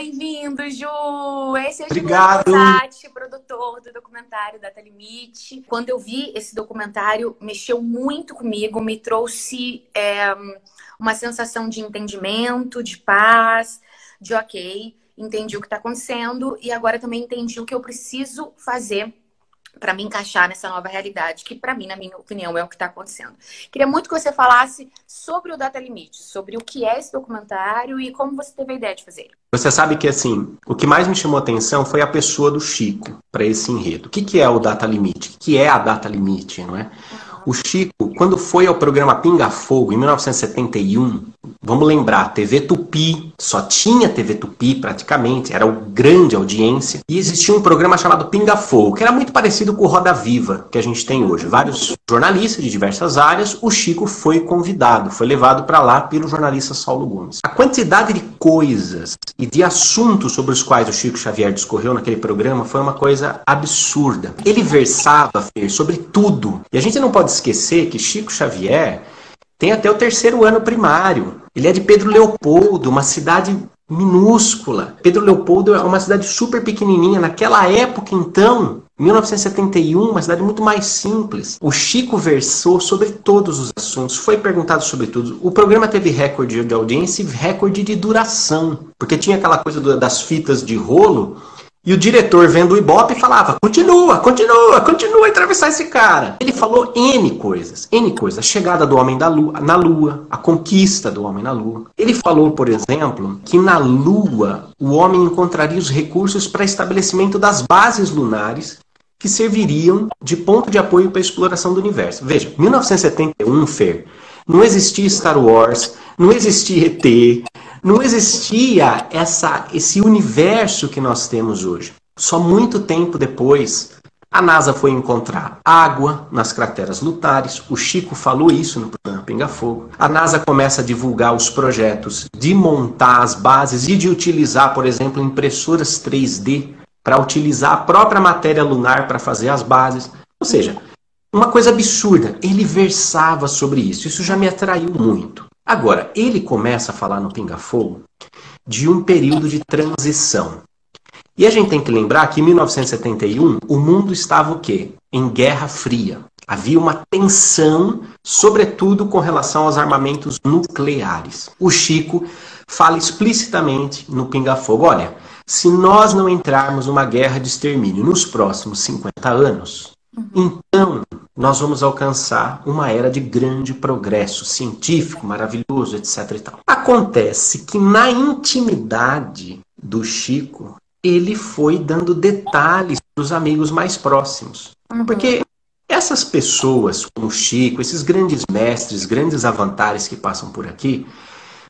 bem-vindo, Ju! Esse é o Obrigado. Ju Rosati, produtor do documentário Data Limite. Quando eu vi esse documentário, mexeu muito comigo, me trouxe uma sensação de entendimento, de paz, de ok, entendi o que está acontecendo e agora também entendi o que eu preciso fazer para me encaixar nessa nova realidade, que para mim, na minha opinião, é o que está acontecendo. Queria muito que você falasse sobre o Data Limite, sobre o que é esse documentário e como você teve a ideia de fazer ele. Você sabe que, assim, o que mais me chamou a atenção foi a pessoa do Chico para esse enredo. O que é o Data Limite? O que é a Data Limite, não é? O Chico, quando foi ao programa Pinga Fogo, em 1971, vamos lembrar, TV Tupi, só tinha TV Tupi praticamente, era uma grande audiência, e existia um programa chamado Pinga Fogo, que era muito parecido com o Roda Viva, que a gente tem hoje. Vários jornalistas de diversas áreas, o Chico foi convidado, foi levado para lá pelo jornalista Saulo Gomes. A quantidade de coisas e de assuntos sobre os quais o Chico Xavier discorreu naquele programa foi uma coisa absurda. Ele versava, Fer, sobre tudo. E a gente não pode esquecer que Chico Xavier tem até o 3º ano primário. Ele é de Pedro Leopoldo, uma cidade minúscula. Pedro Leopoldo é uma cidade super pequenininha. Naquela época, então, 1971, uma cidade muito mais simples. O Chico versou sobre todos os assuntos, foi perguntado sobre tudo. O programa teve recorde de audiência e recorde de duração, porque tinha aquela coisa das fitas de rolo. E o diretor, vendo o Ibope, falava, continua a atravessar esse cara. Ele falou N coisas. A chegada do homem na Lua, a conquista do homem na Lua. Ele falou, por exemplo, que na Lua o homem encontraria os recursos para estabelecimento das bases lunares que serviriam de ponto de apoio para a exploração do universo. Veja, 1971, Fer, não existia Star Wars, não existia ET, não existia esse universo que nós temos hoje. Só muito tempo depois, a NASA foi encontrar água nas crateras lunares. O Chico falou isso no programa Pinga Fogo. A NASA começa a divulgar os projetos de montar as bases e de utilizar, por exemplo, impressoras 3D para utilizar a própria matéria lunar para fazer as bases. Ou seja, uma coisa absurda. Ele versava sobre isso. Isso já me atraiu muito. Agora, ele começa a falar no Pinga Fogo de um período de transição. E a gente tem que lembrar que em 1971 o mundo estava o quê? Em Guerra Fria. Havia uma tensão, sobretudo com relação aos armamentos nucleares. O Chico fala explicitamente no Pinga Fogo, olha, se nós não entrarmos numa guerra de extermínio nos próximos 50 anos, então nós vamos alcançar uma era de grande progresso científico, maravilhoso, etc. e tal. Acontece que na intimidade do Chico, ele foi dando detalhes para os amigos mais próximos. Porque essas pessoas, como o Chico, esses grandes mestres, grandes avantares que passam por aqui,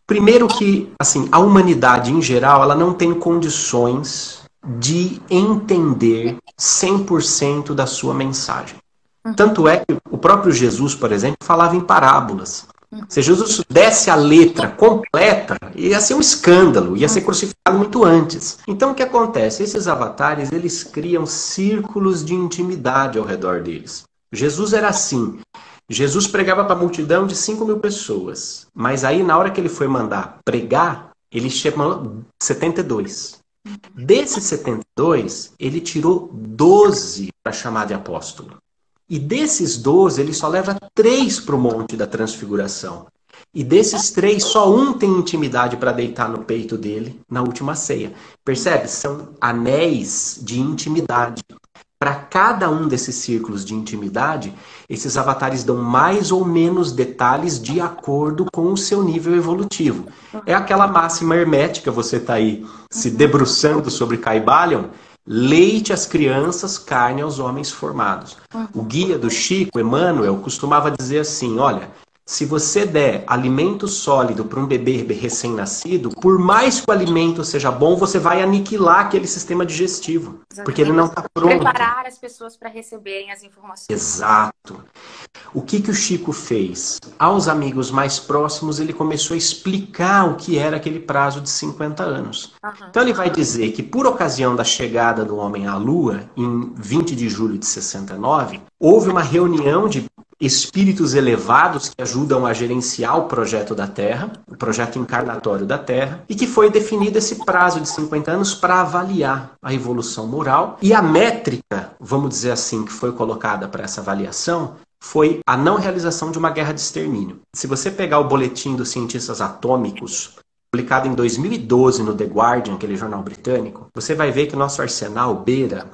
primeiro que, assim, a humanidade em geral, ela não tem condições de entender 100% da sua mensagem. Tanto é que o próprio Jesus, por exemplo, falava em parábolas. Se Jesus desse a letra completa, ia ser um escândalo, ia ser crucificado muito antes. Então o que acontece? Esses avatares, eles criam círculos de intimidade ao redor deles. Jesus era assim. Jesus pregava para a multidão de 5.000 pessoas. Mas aí, na hora que ele foi mandar pregar, ele chamou 72. Desses 72, ele tirou 12 para chamar de apóstolo. E desses 12, ele só leva 3 para o Monte da Transfiguração. E desses 3, só um tem intimidade para deitar no peito dele na última ceia. Percebe? São anéis de intimidade. Para cada um desses círculos de intimidade, esses avatares dão mais ou menos detalhes de acordo com o seu nível evolutivo. É aquela máxima hermética, você está aí se debruçando sobre Caibalion, leite às crianças, carne aos homens formados. O guia do Chico, Emmanuel, costumava dizer assim, olha, se você der alimento sólido para um bebê recém-nascido, por mais que o alimento seja bom, você vai aniquilar aquele sistema digestivo. Exatamente. Porque ele não está pronto. Preparar as pessoas para receberem as informações. Exato. O que o Chico fez? Aos amigos mais próximos, ele começou a explicar o que era aquele prazo de 50 anos. Então ele vai dizer que por ocasião da chegada do homem à Lua, em 20 de julho de 69, houve uma reunião de espíritos elevados que ajudam a gerenciar o projeto da Terra, o projeto encarnatório da Terra, e que foi definido esse prazo de 50 anos para avaliar a evolução moral. E a métrica, vamos dizer assim, que foi colocada para essa avaliação, foi a não realização de uma guerra de extermínio. Se você pegar o boletim dos cientistas atômicos, publicado em 2012 no The Guardian, aquele jornal britânico, você vai ver que o nosso arsenal beira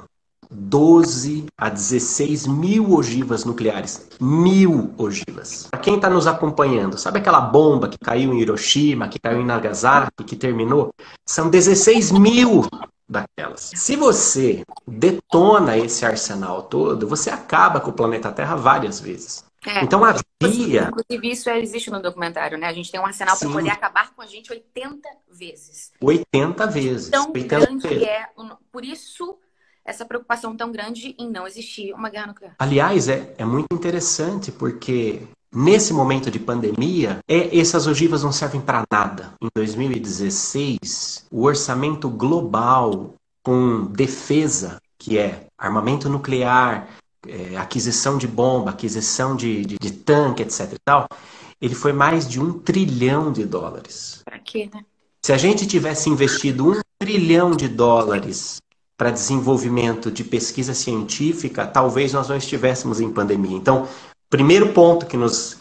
12 a 16 mil ogivas nucleares. 1000 ogivas. Para quem está nos acompanhando, sabe aquela bomba que caiu em Hiroshima, que caiu em Nagasaki, que terminou? São 16 mil daquelas. Se você detona esse arsenal todo, você acaba com o planeta Terra várias vezes. Então havia... Inclusive isso existe no documentário, né? A gente tem um arsenal para poder acabar com a gente 80 vezes. 80 vezes. Tão 80 grande vezes. Por isso... essa preocupação tão grande em não existir uma guerra nuclear. Aliás, é muito interessante porque nesse momento de pandemia, essas ogivas não servem para nada. Em 2016, o orçamento global com defesa, que é armamento nuclear, aquisição de bomba, aquisição de tanque, etc. e tal, ele foi mais de $1 trilhão. Para quê, né? Se a gente tivesse investido $1 trilhão para desenvolvimento de pesquisa científica, talvez nós não estivéssemos em pandemia. Então, primeiro ponto que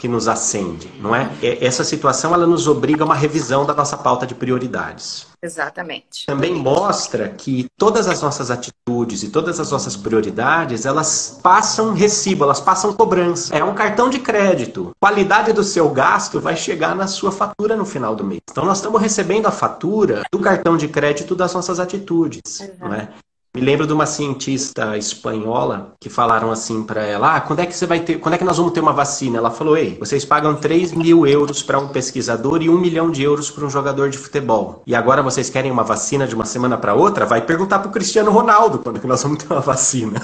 nos acende, não é? Essa situação ela nos obriga a uma revisão da nossa pauta de prioridades. Exatamente. Também mostra que todas as nossas atitudes e todas as nossas prioridades, elas passam recibo, elas passam cobrança. É um cartão de crédito. A qualidade do seu gasto vai chegar na sua fatura no final do mês. Então, nós estamos recebendo a fatura do cartão de crédito das nossas atitudes, não é? Me lembro de uma cientista espanhola que falaram assim para ela: quando é que nós vamos ter uma vacina? Ela falou: ei, vocês pagam 3 mil euros para um pesquisador e 1 milhão de euros para um jogador de futebol. E agora vocês querem uma vacina de uma semana para outra? Vai perguntar para o Cristiano Ronaldo quando que nós vamos ter uma vacina.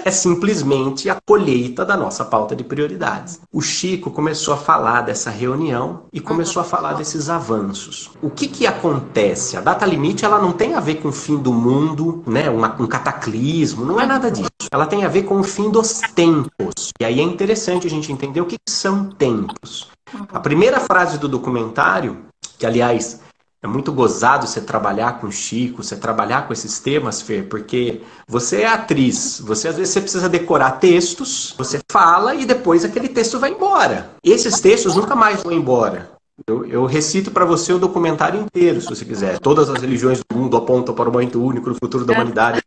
É simplesmente a colheita da nossa pauta de prioridades. O Chico começou a falar dessa reunião e começou a falar desses avanços. O que acontece? A data limite ela não tem a ver com o fim do mundo, né? Um cataclismo, não é nada disso. Ela tem a ver com o fim dos tempos. E aí é interessante a gente entender o que são tempos. A primeira frase do documentário, que aliás... é muito gozado você trabalhar com o Chico, você trabalhar com esses temas, Fer, porque você é atriz, às vezes você precisa decorar textos, você fala e depois aquele texto vai embora. Esses textos nunca mais vão embora. Eu recito para você o documentário inteiro, se você quiser. Todas as religiões do mundo apontam para o momento único, o futuro da humanidade.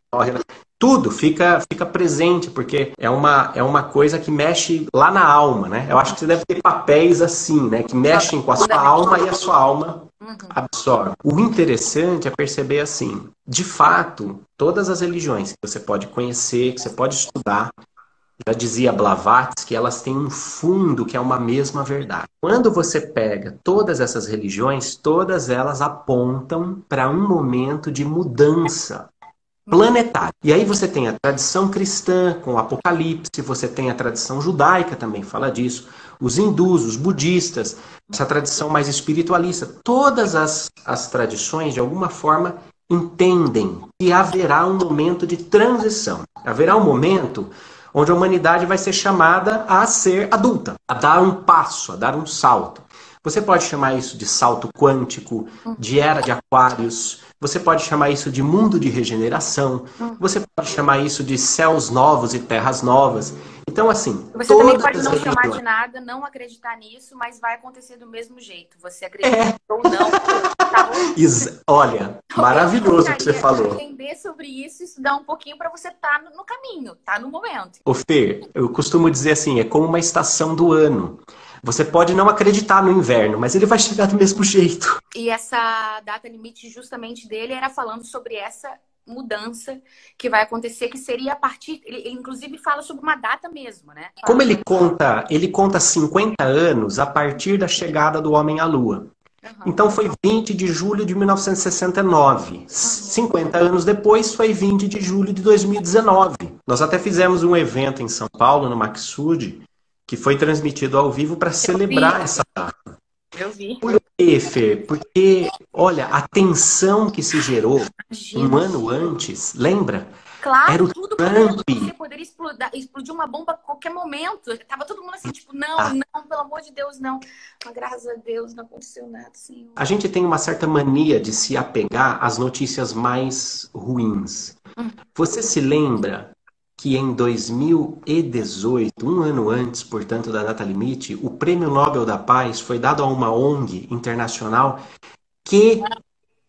Tudo fica presente, porque é uma coisa que mexe lá na alma, né? Eu acho que você deve ter papéis assim, né? Que mexem com a sua alma e a sua alma absorve. O interessante é perceber assim, de fato, todas as religiões que você pode conhecer, que você pode estudar, já dizia Blavatsky, que elas têm um fundo que é uma mesma verdade. Quando você pega todas essas religiões, todas elas apontam para um momento de mudança planetária. E aí você tem a tradição cristã com o Apocalipse, você tem a tradição judaica também fala disso, os hindus, os budistas, essa tradição mais espiritualista. Todas as tradições, de alguma forma, entendem que haverá um momento de transição. Haverá um momento onde a humanidade vai ser chamada a ser adulta, a dar um passo, a dar um salto. Você pode chamar isso de salto quântico, de era de aquários, você pode chamar isso de mundo de regeneração, você pode chamar isso de céus novos e terras novas. Então, assim... Você também pode não chamar de nada, não acreditar nisso, mas vai acontecer do mesmo jeito. Você acredita ou não. Tá bom? Olha, maravilhoso o que você falou. Entender sobre isso e estudar um pouquinho para você estar no caminho, tá no momento. Ô Fê, eu costumo dizer assim, é como uma estação do ano. Você pode não acreditar no inverno, mas ele vai chegar do mesmo jeito. E essa data limite justamente dele era falando sobre essa mudança que vai acontecer, que seria a partir... Ele inclusive fala sobre uma data mesmo, né? Como ele conta 50 anos a partir da chegada do homem à Lua. Então foi 20 de julho de 1969. 50 anos depois foi 20 de julho de 2019. Nós até fizemos um evento em São Paulo, no Maxud, que foi transmitido ao vivo para celebrar essa data. Eu vi. Por quê, Fer? Porque, olha, a tensão que se gerou um ano antes, lembra? Era Claro, o tudo poderia Trump. acontecer, poderia explodir uma bomba a qualquer momento. Tava todo mundo assim, tipo, não, não, pelo amor de Deus, não. Mas graças a Deus não aconteceu nada, Senhor. A gente tem uma certa mania de se apegar às notícias mais ruins. Você se lembra que em 2018, um ano antes, portanto, da data limite, o Prêmio Nobel da Paz foi dado a uma ONG internacional que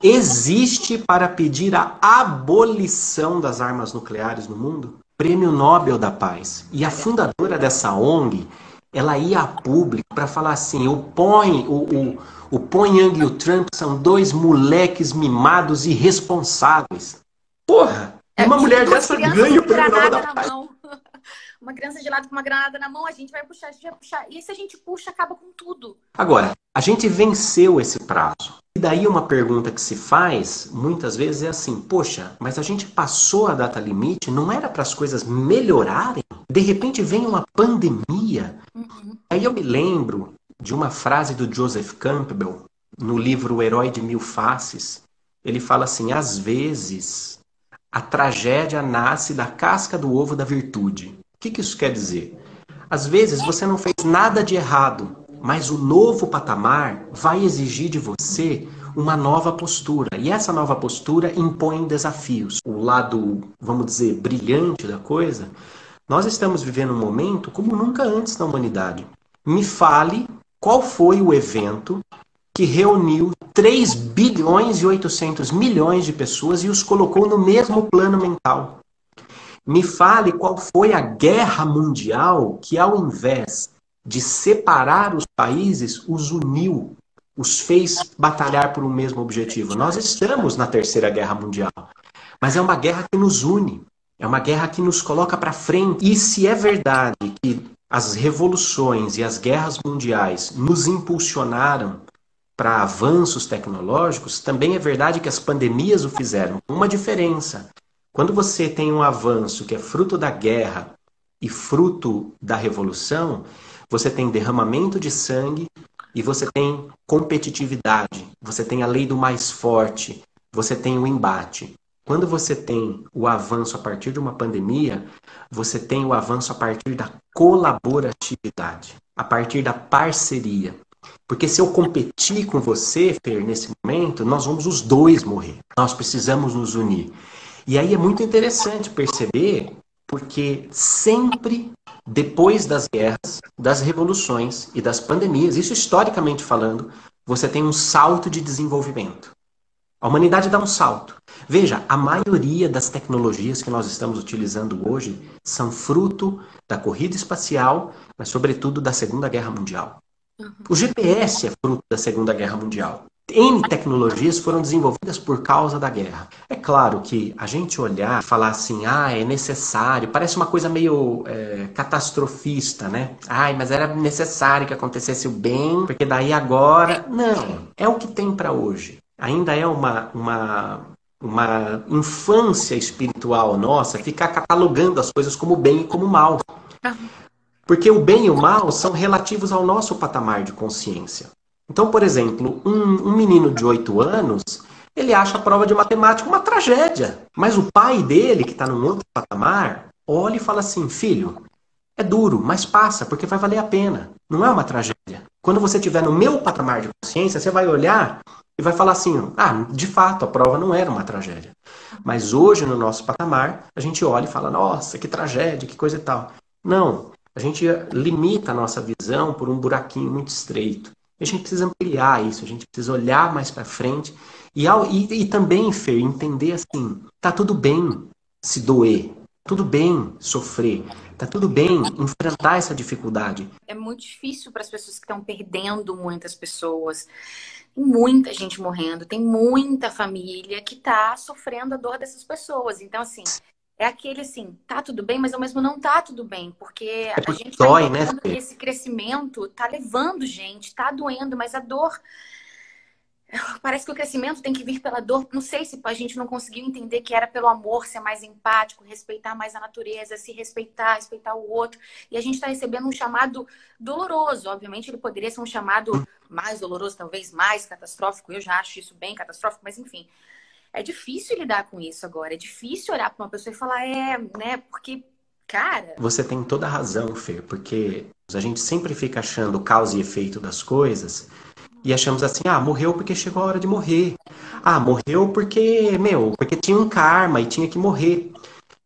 existe para pedir a abolição das armas nucleares no mundo? Prêmio Nobel da Paz. E a fundadora dessa ONG, ela ia a público para falar assim, o Pyongyang e o Trump são dois moleques mimados e irresponsáveis. Porra! E uma mulher dessa ganha o Prêmio Nobel da Paz. Uma criança gelada com uma granada na mão, a gente vai puxar. E se a gente puxa, acaba com tudo. Agora, a gente venceu esse prazo. E daí uma pergunta que se faz, muitas vezes, é assim, poxa, mas a gente passou a data limite, não era para as coisas melhorarem? De repente vem uma pandemia. Aí eu me lembro de uma frase do Joseph Campbell, no livro O Herói de Mil Faces. Ele fala assim, às vezes a tragédia nasce da casca do ovo da virtude. O que isso quer dizer? Às vezes você não fez nada de errado, mas o novo patamar vai exigir de você uma nova postura. E essa nova postura impõe desafios. O lado, vamos dizer, brilhante da coisa, nós estamos vivendo um momento como nunca antes na humanidade. Me fale qual foi o evento que reuniu 3 bilhões e 800 milhões de pessoas e os colocou no mesmo plano mental. Me fale qual foi a guerra mundial que, ao invés de separar os países, os uniu, os fez batalhar por um mesmo objetivo. Nós estamos na Terceira Guerra Mundial, mas é uma guerra que nos une, é uma guerra que nos coloca para frente. E se é verdade que as revoluções e as guerras mundiais nos impulsionaram para avanços tecnológicos, também é verdade que as pandemias o fizeram. Uma diferença. Quando você tem um avanço que é fruto da guerra e fruto da revolução, você tem derramamento de sangue e você tem competitividade. Você tem a lei do mais forte. Você tem o embate. Quando você tem o avanço a partir de uma pandemia, você tem o avanço a partir da colaboratividade, a partir da parceria. Porque se eu competir com você, Fer, nesse momento, nós vamos os dois morrer. Nós precisamos nos unir. E aí é muito interessante perceber, porque sempre depois das guerras, das revoluções e das pandemias, isso historicamente falando, você tem um salto de desenvolvimento. A humanidade dá um salto. Veja, a maioria das tecnologias que nós estamos utilizando hoje são fruto da corrida espacial, mas sobretudo da Segunda Guerra Mundial. O GPS é fruto da Segunda Guerra Mundial. N tecnologias foram desenvolvidas por causa da guerra. É claro que a gente olhar e falar assim, é necessário, parece uma coisa meio catastrofista, né? Mas era necessário que acontecesse o bem, porque daí agora... Não, é o que tem para hoje. Ainda é uma infância espiritual nossa ficar catalogando as coisas como bem e como mal. Porque o bem e o mal são relativos ao nosso patamar de consciência. Então, por exemplo, um menino de 8 anos, ele acha a prova de matemática uma tragédia. Mas o pai dele, que está num outro patamar, olha e fala assim, filho, é duro, mas passa, porque vai valer a pena. Não é uma tragédia. Quando você estiver no meu patamar de consciência, você vai olhar e vai falar assim, de fato, a prova não era uma tragédia. Mas hoje, no nosso patamar, a gente olha e fala, nossa, que tragédia, que coisa e tal. Não. A gente limita a nossa visão por um buraquinho muito estreito. A gente precisa ampliar isso, a gente precisa olhar mais para frente e também, Fer, entender assim, tá tudo bem se doer, tudo bem sofrer, tá tudo bem enfrentar essa dificuldade. É muito difícil para as pessoas que estão perdendo muitas pessoas. Tem muita gente morrendo, tem muita família que tá sofrendo a dor dessas pessoas. Então, assim... É aquele assim, tá tudo bem, mas ao mesmo não tá tudo bem. Porque a gente tá entendendo que esse crescimento tá levando gente, tá doendo, mas a dor... Parece que o crescimento tem que vir pela dor. Não sei se a gente não conseguiu entender que era pelo amor, ser mais empático, respeitar mais a natureza, se respeitar, respeitar o outro. E a gente tá recebendo um chamado doloroso. Obviamente ele poderia ser um chamado mais doloroso, talvez mais catastrófico. Eu já acho isso bem catastrófico, mas enfim... É difícil lidar com isso agora. É difícil olhar para uma pessoa e falar, né? Porque, cara... Você tem toda a razão, Fer, porque a gente sempre fica achando causa e efeito das coisas e achamos assim, morreu porque chegou a hora de morrer. Morreu porque tinha um karma e tinha que morrer.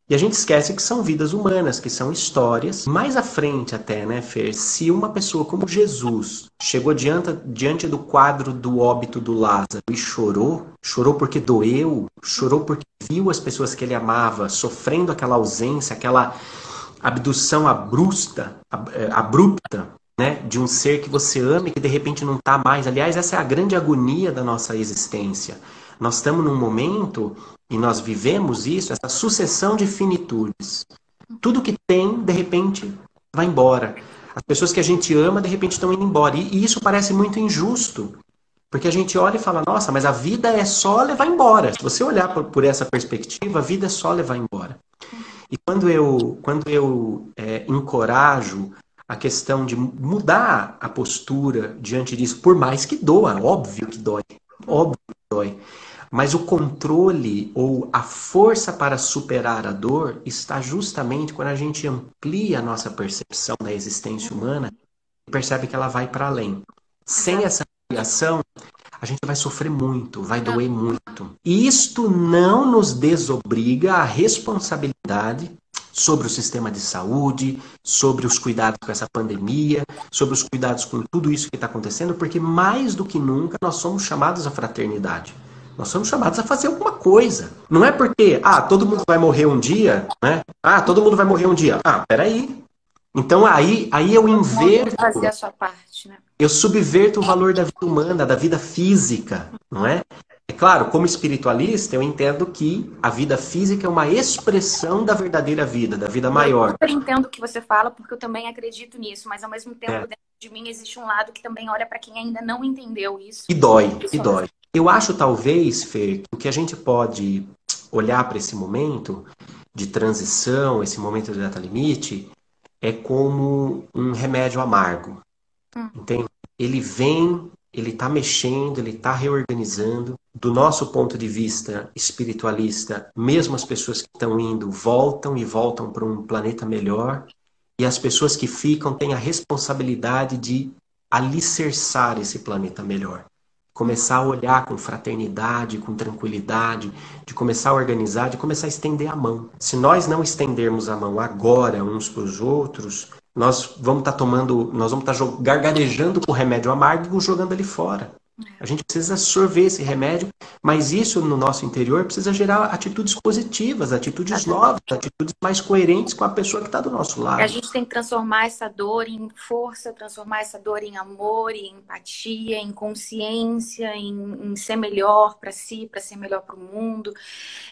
E a gente esquece que são vidas humanas, que são histórias. Mais à frente até, né, Fer? Se uma pessoa como Jesus chegou diante do quadro do óbito do Lázaro e chorou porque doeu, chorou porque viu as pessoas que ele amava sofrendo aquela ausência, aquela abdução abrupta, né, de um ser que você ama e que de repente não está mais. Aliás, essa é a grande agonia da nossa existência. Nós estamos num momento, e nós vivemos isso, essa sucessão de finitudes. Tudo que tem, de repente, vai embora. As pessoas que a gente ama, de repente, estão indo embora. E isso parece muito injusto. Porque a gente olha e fala, nossa, mas a vida é só levar embora. Se você olhar por essa perspectiva, a vida é só levar embora. E quando eu encorajo a questão de mudar a postura diante disso, por mais que doa, óbvio que dói, mas o controle ou a força para superar a dor está justamente quando a gente amplia a nossa percepção da existência humana e percebe que ela vai para além. Sem essa ampliação, a gente vai sofrer muito, vai doer muito. E isto não nos desobriga à responsabilidade sobre o sistema de saúde, sobre os cuidados com essa pandemia, sobre os cuidados com tudo isso que está acontecendo, porque mais do que nunca nós somos chamados à fraternidade. Nós somos chamados a fazer alguma coisa. Não é porque, todo mundo vai morrer um dia, né? Todo mundo vai morrer um dia. Peraí. Então aí eu inverto. Fazer a sua parte, né? Eu subverto o valor da vida humana, da vida física, não é? É claro, como espiritualista, eu entendo que a vida física é uma expressão da verdadeira vida, da vida maior. Eu entendo o que você fala, porque eu também acredito nisso, mas ao mesmo tempo, dentro de mim, existe um lado que também olha para quem ainda não entendeu isso. E dói. Eu acho, talvez, Fer, que o que a gente pode olhar para esse momento de transição, esse momento de data limite, é como um remédio amargo. Entende? Ele vem, ele está mexendo, ele está reorganizando. Do nosso ponto de vista espiritualista, mesmo as pessoas que estão indo voltam e voltam para um planeta melhor. E as pessoas que ficam têm a responsabilidade de alicerçar esse planeta melhor. Começar a olhar com fraternidade, com tranquilidade, de começar a organizar, de começar a estender a mão. Se nós não estendermos a mão agora uns para os outros, nós vamos estar gargarejando com o remédio amargo e jogando ele fora. A gente precisa absorver esse remédio, mas isso no nosso interior precisa gerar atitudes positivas, atitudes novas, atitudes mais coerentes com a pessoa que está do nosso lado. A gente tem que transformar essa dor em força, transformar essa dor em amor, em empatia, em consciência, em ser melhor para si, para ser melhor para o mundo.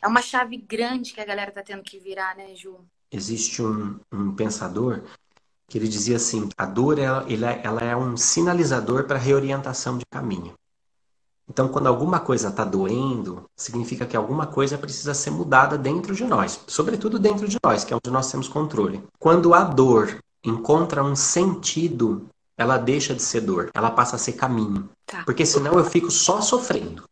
É uma chave grande que a galera está tendo que virar, né, Ju? Existe um pensador que ele dizia assim, a dor ela é um sinalizador para reorientação de caminho. Então, quando alguma coisa está doendo, significa que alguma coisa precisa ser mudada dentro de nós, sobretudo dentro de nós, que é onde nós temos controle. Quando a dor encontra um sentido, ela deixa de ser dor, ela passa a ser caminho. Porque senão eu fico só sofrendo.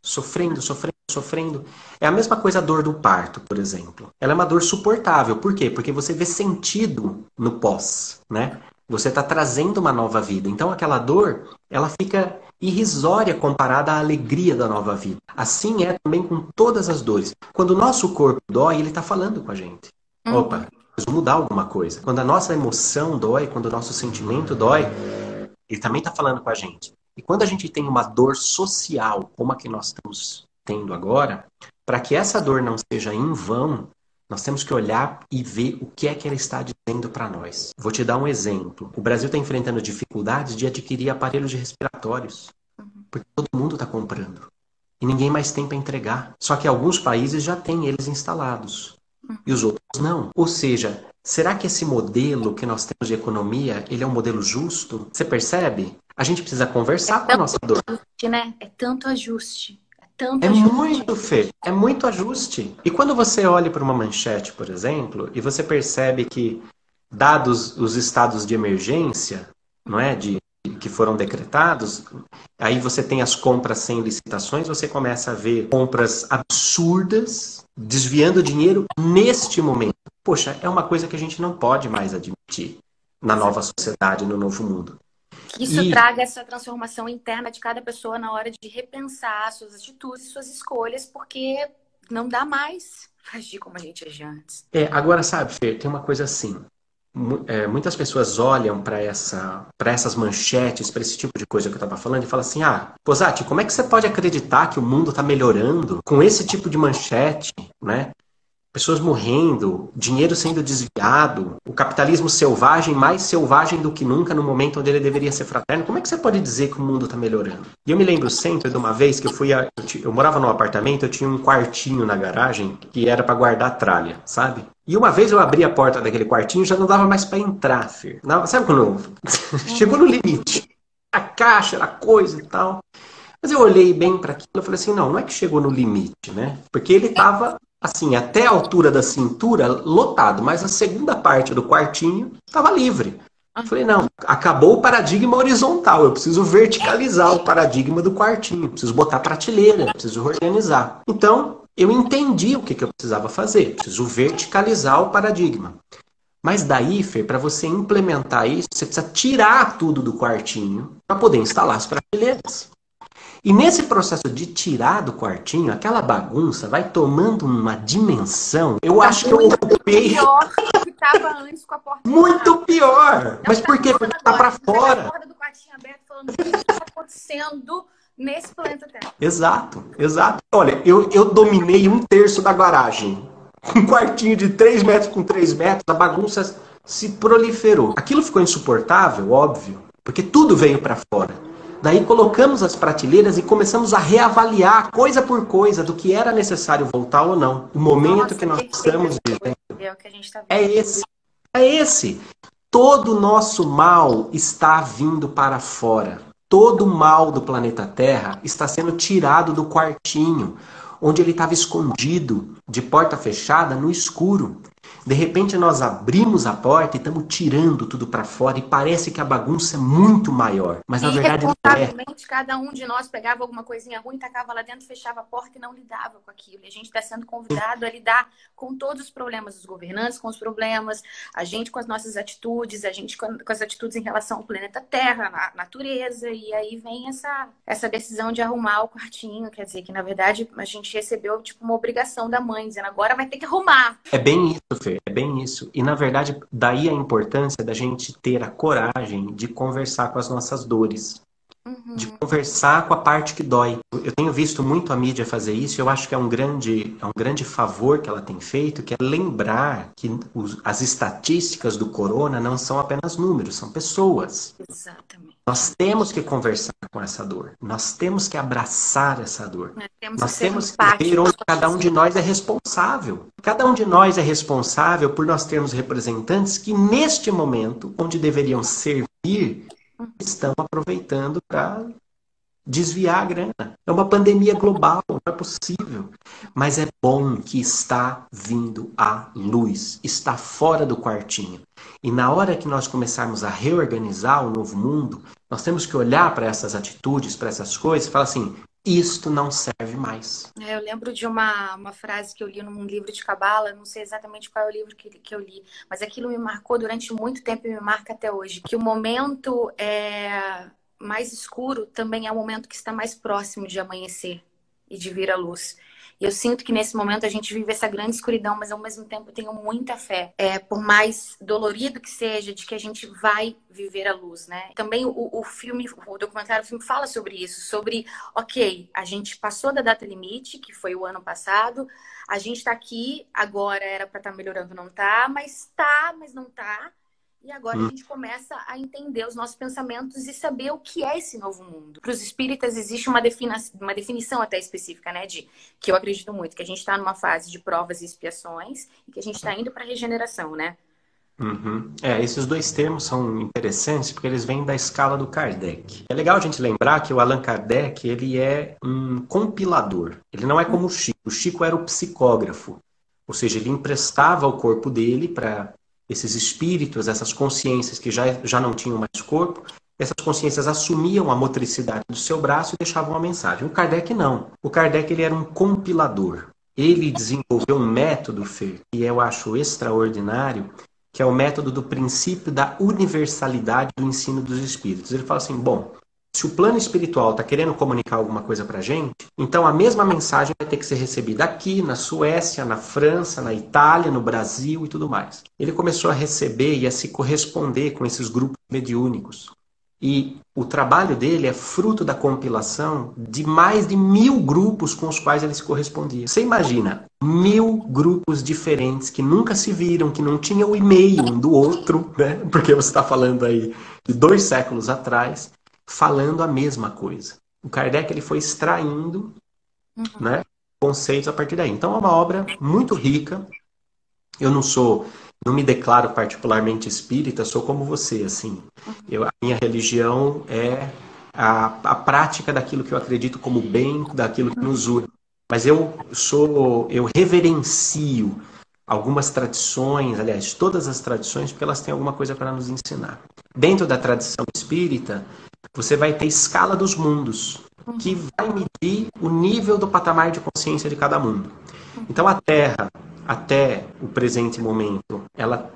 É a mesma coisa a dor do parto, por exemplo. Ela é uma dor suportável. Por quê? Porque você vê sentido no pós, né? Você está trazendo uma nova vida. Então aquela dor, ela fica irrisória comparada à alegria da nova vida. Assim é também com todas as dores. Quando o nosso corpo dói, ele está falando com a gente. Opa, preciso mudar alguma coisa. Quando a nossa emoção dói, quando o nosso sentimento dói, ele também está falando com a gente. E quando a gente tem uma dor social, como a que nós estamos tendo agora, para que essa dor não seja em vão, nós temos que olhar e ver o que é que ela está dizendo para nós. Vou te dar um exemplo. O Brasil está enfrentando dificuldades de adquirir aparelhos respiratórios, porque todo mundo está comprando. E ninguém mais tem para entregar. Só que alguns países já têm eles instalados. E os outros não. Ou seja, será que esse modelo que nós temos de economia, ele é um modelo justo? Você percebe? A gente precisa conversar com a nossa dor. Né? É tanto ajuste. Muito, Fê. É muito ajuste. E quando você olha para uma manchete, por exemplo, e você percebe que, dados os estados de emergência, não é, de que foram decretados, aí você tem as compras sem licitações, você começa a ver compras absurdas, desviando dinheiro neste momento. Poxa, é uma coisa que a gente não pode mais admitir na nova sociedade, no novo mundo. Que isso traga essa transformação interna de cada pessoa na hora de repensar suas atitudes, suas escolhas, porque não dá mais pra agir como a gente agia antes. Agora, sabe, Fê, tem uma coisa assim. Muitas pessoas olham para essas manchetes, para esse tipo de coisa que eu estava falando e falam assim, Posati, como é que você pode acreditar que o mundo está melhorando com esse tipo de manchete, né? Pessoas morrendo, dinheiro sendo desviado, o capitalismo selvagem, mais selvagem do que nunca no momento onde ele deveria ser fraterno. Como é que você pode dizer que o mundo está melhorando? E eu me lembro sempre de uma vez que eu morava num apartamento, eu tinha um quartinho na garagem que era para guardar tralha, sabe? E uma vez eu abri a porta daquele quartinho e já não dava mais para entrar, filho. Sabe quando chegou no limite? A caixa, a coisa e tal. Mas eu olhei bem para aquilo e falei assim, não é que chegou no limite, né? Porque ele estava, assim, até a altura da cintura, lotado, mas a segunda parte do quartinho estava livre. Eu falei, não, acabou o paradigma horizontal, eu preciso verticalizar o paradigma do quartinho, preciso botar prateleira, preciso organizar. Então, eu entendi o que eu precisava fazer, preciso verticalizar o paradigma. Mas daí, Fer, para você implementar isso, você precisa tirar tudo do quartinho para poder instalar as prateleiras. E nesse processo de tirar do quartinho, aquela bagunça vai tomando uma dimensão. Eu acho que eu ocupei. Pior que estava antes com a porta muito fechada. Pior! Mas por quê? Porque tá para fora. A porta do quartinho aberto falando o que está acontecendo nesse planeta Terra. Exato. Olha, eu dominei 1/3 da garagem. Um quartinho de 3 metros com 3 metros, a bagunça se proliferou. Aquilo ficou insuportável, óbvio, porque tudo veio para fora. Daí colocamos as prateleiras e começamos a reavaliar coisa por coisa do que era necessário voltar ou não. O momento que nós estamos vivendo é o que a gente tá vendo. É esse. Todo o nosso mal está vindo para fora. Todo o mal do planeta Terra está sendo tirado do quartinho, onde ele estava escondido, de porta fechada, no escuro. De repente nós abrimos a porta e estamos tirando tudo para fora e parece que a bagunça é muito maior. Mas na verdade não é. Responsavelmente, cada um de nós pegava alguma coisinha ruim, tacava lá dentro, fechava a porta e não lidava com aquilo. E a gente está sendo convidado a lidar com todos os problemas dos governantes, com os problemas, a gente com as nossas atitudes, a gente com as atitudes em relação ao planeta Terra, à natureza. E aí vem essa decisão de arrumar o quartinho. Quer dizer que, na verdade, a gente recebeu tipo uma obrigação da mãe, dizendo agora vai ter que arrumar. É bem isso, Fê. É bem isso. E, na verdade, daí a importância da gente ter a coragem de conversar com as nossas dores. De conversar com a parte que dói. Eu tenho visto muito a mídia fazer isso e eu acho que é um grande favor que ela tem feito, que é lembrar que as estatísticas do corona não são apenas números, são pessoas. Exatamente. Nós temos que conversar com essa dor. Nós temos que abraçar essa dor. Nós temos que ver onde cada um de nós é responsável. Cada um de nós é responsável por nós termos representantes que, neste momento, onde deveriam servir, estão aproveitando para desviar a grana. É uma pandemia global, não é possível. Mas é bom que está vindo à luz, está fora do quartinho. E na hora que nós começarmos a reorganizar o novo mundo, nós temos que olhar para essas atitudes, para essas coisas e falar assim, isto não serve mais. Eu lembro de uma frase que eu li num livro de Cabala, não sei exatamente qual é o livro que eu li, mas aquilo me marcou durante muito tempo e me marca até hoje. Que o momento mais escuro também é o momento que está mais próximo de amanhecer e de vir à luz. E eu sinto que nesse momento a gente vive essa grande escuridão, mas ao mesmo tempo eu tenho muita fé. Por mais dolorido que seja, de que a gente vai viver a luz, né? Também o documentário fala sobre isso, sobre, ok, a gente passou da data limite, que foi o ano passado, a gente tá aqui, agora era para estar melhorando, não tá, mas não tá. E agora a gente começa a entender os nossos pensamentos e saber o que é esse novo mundo. Para os espíritas existe uma definição até específica, né? Que eu acredito muito, que a gente está numa fase de provas e expiações e que a gente está indo para a regeneração, né? Esses dois termos são interessantes porque eles vêm da escala do Kardec. É legal a gente lembrar que o Allan Kardec ele é um compilador. Ele não é como o Chico. O Chico era o psicógrafo. Ou seja, ele emprestava o corpo dele para esses espíritos, essas consciências que já não tinham mais corpo, essas consciências assumiam a motricidade do seu braço e deixavam uma mensagem. O Kardec não. O Kardec ele era um compilador. Ele desenvolveu um método, Fer, que eu acho extraordinário, que é o método do princípio da universalidade do ensino dos espíritos. Ele fala assim, bom, se o plano espiritual está querendo comunicar alguma coisa para a gente, então a mesma mensagem vai ter que ser recebida aqui, na Suécia, na França, na Itália, no Brasil e tudo mais. Ele começou a receber e a se corresponder com esses grupos mediúnicos. E o trabalho dele é fruto da compilação de mais de 1000 grupos com os quais ele se correspondia. Você imagina, 1000 grupos diferentes que nunca se viram, que não tinham o e-mail um do outro, né? Porque você está falando aí de 2 séculos atrás, falando a mesma coisa. O Kardec ele foi extraindo, né, conceitos a partir daí. Então é uma obra muito rica. Eu não me declaro particularmente espírita, sou como você, assim. A minha religião é a prática daquilo que eu acredito como bem, daquilo que nos une. Mas eu reverencio algumas tradições, aliás, todas as tradições, porque elas têm alguma coisa para nos ensinar. Dentro da tradição espírita, você vai ter escala dos mundos, que vai medir o nível do patamar de consciência de cada mundo. Então a Terra, até o presente momento, ela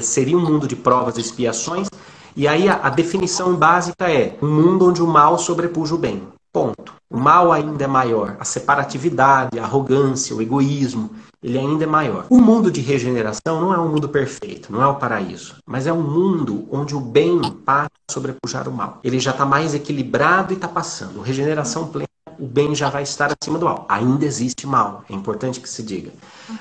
seria um mundo de provas e expiações, e aí a definição básica é um mundo onde o mal sobrepuja o bem. Ponto. O mal ainda é maior. A separatividade, a arrogância, o egoísmo, ele ainda é maior. O mundo de regeneração não é um mundo perfeito, não é o paraíso, mas é um mundo onde o bem passa a sobrepujar o mal. Ele já está mais equilibrado e está passando. Regeneração plena, o bem já vai estar acima do mal. Ainda existe mal, é importante que se diga.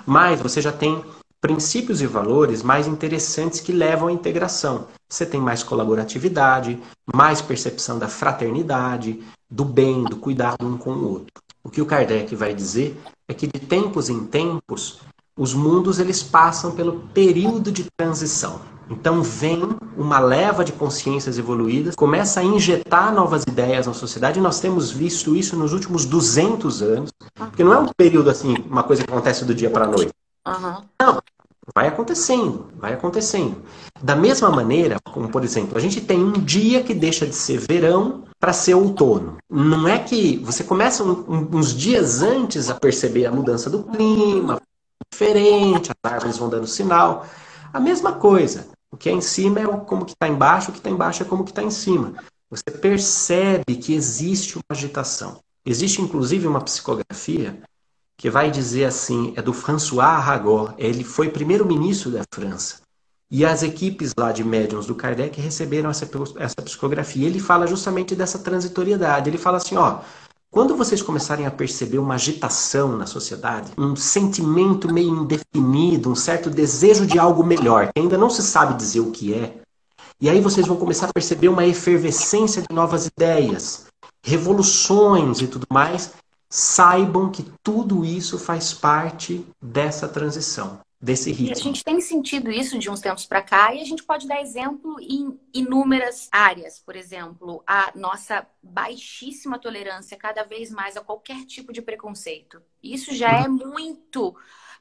Mas você já tem princípios e valores mais interessantes que levam à integração. Você tem mais colaboratividade, mais percepção da fraternidade, do bem, do cuidado um com o outro. O que o Kardec vai dizer é que de tempos em tempos, os mundos eles passam pelo período de transição. Então vem uma leva de consciências evoluídas, começa a injetar novas ideias na sociedade, e nós temos visto isso nos últimos 200 anos, porque não é um período assim, uma coisa que acontece do dia para a noite. Não, vai acontecendo, vai acontecendo. Da mesma maneira, como por exemplo, a gente tem um dia que deixa de ser verão para ser outono. Não é que você começa uns dias antes a perceber a mudança do clima, diferente, as árvores vão dando sinal. A mesma coisa. O que é em cima é como que está embaixo, o que está embaixo é como que está em cima. Você percebe que existe uma agitação. Existe inclusive uma psicografia que vai dizer assim, é do François Arago, ele foi primeiro-ministro da França. E as equipes lá de médiuns do Kardec receberam essa psicografia. Ele fala justamente dessa transitoriedade. Ele fala assim, ó, quando vocês começarem a perceber uma agitação na sociedade, um sentimento meio indefinido, um certo desejo de algo melhor, que ainda não se sabe dizer o que é, e aí vocês vão começar a perceber uma efervescência de novas ideias, revoluções e tudo mais, saibam que tudo isso faz parte dessa transição, desse ritmo. E a gente tem sentido isso de uns tempos para cá, e a gente pode dar exemplo em inúmeras áreas. Por exemplo, a nossa baixíssima tolerância cada vez mais a qualquer tipo de preconceito. Isso já é muito.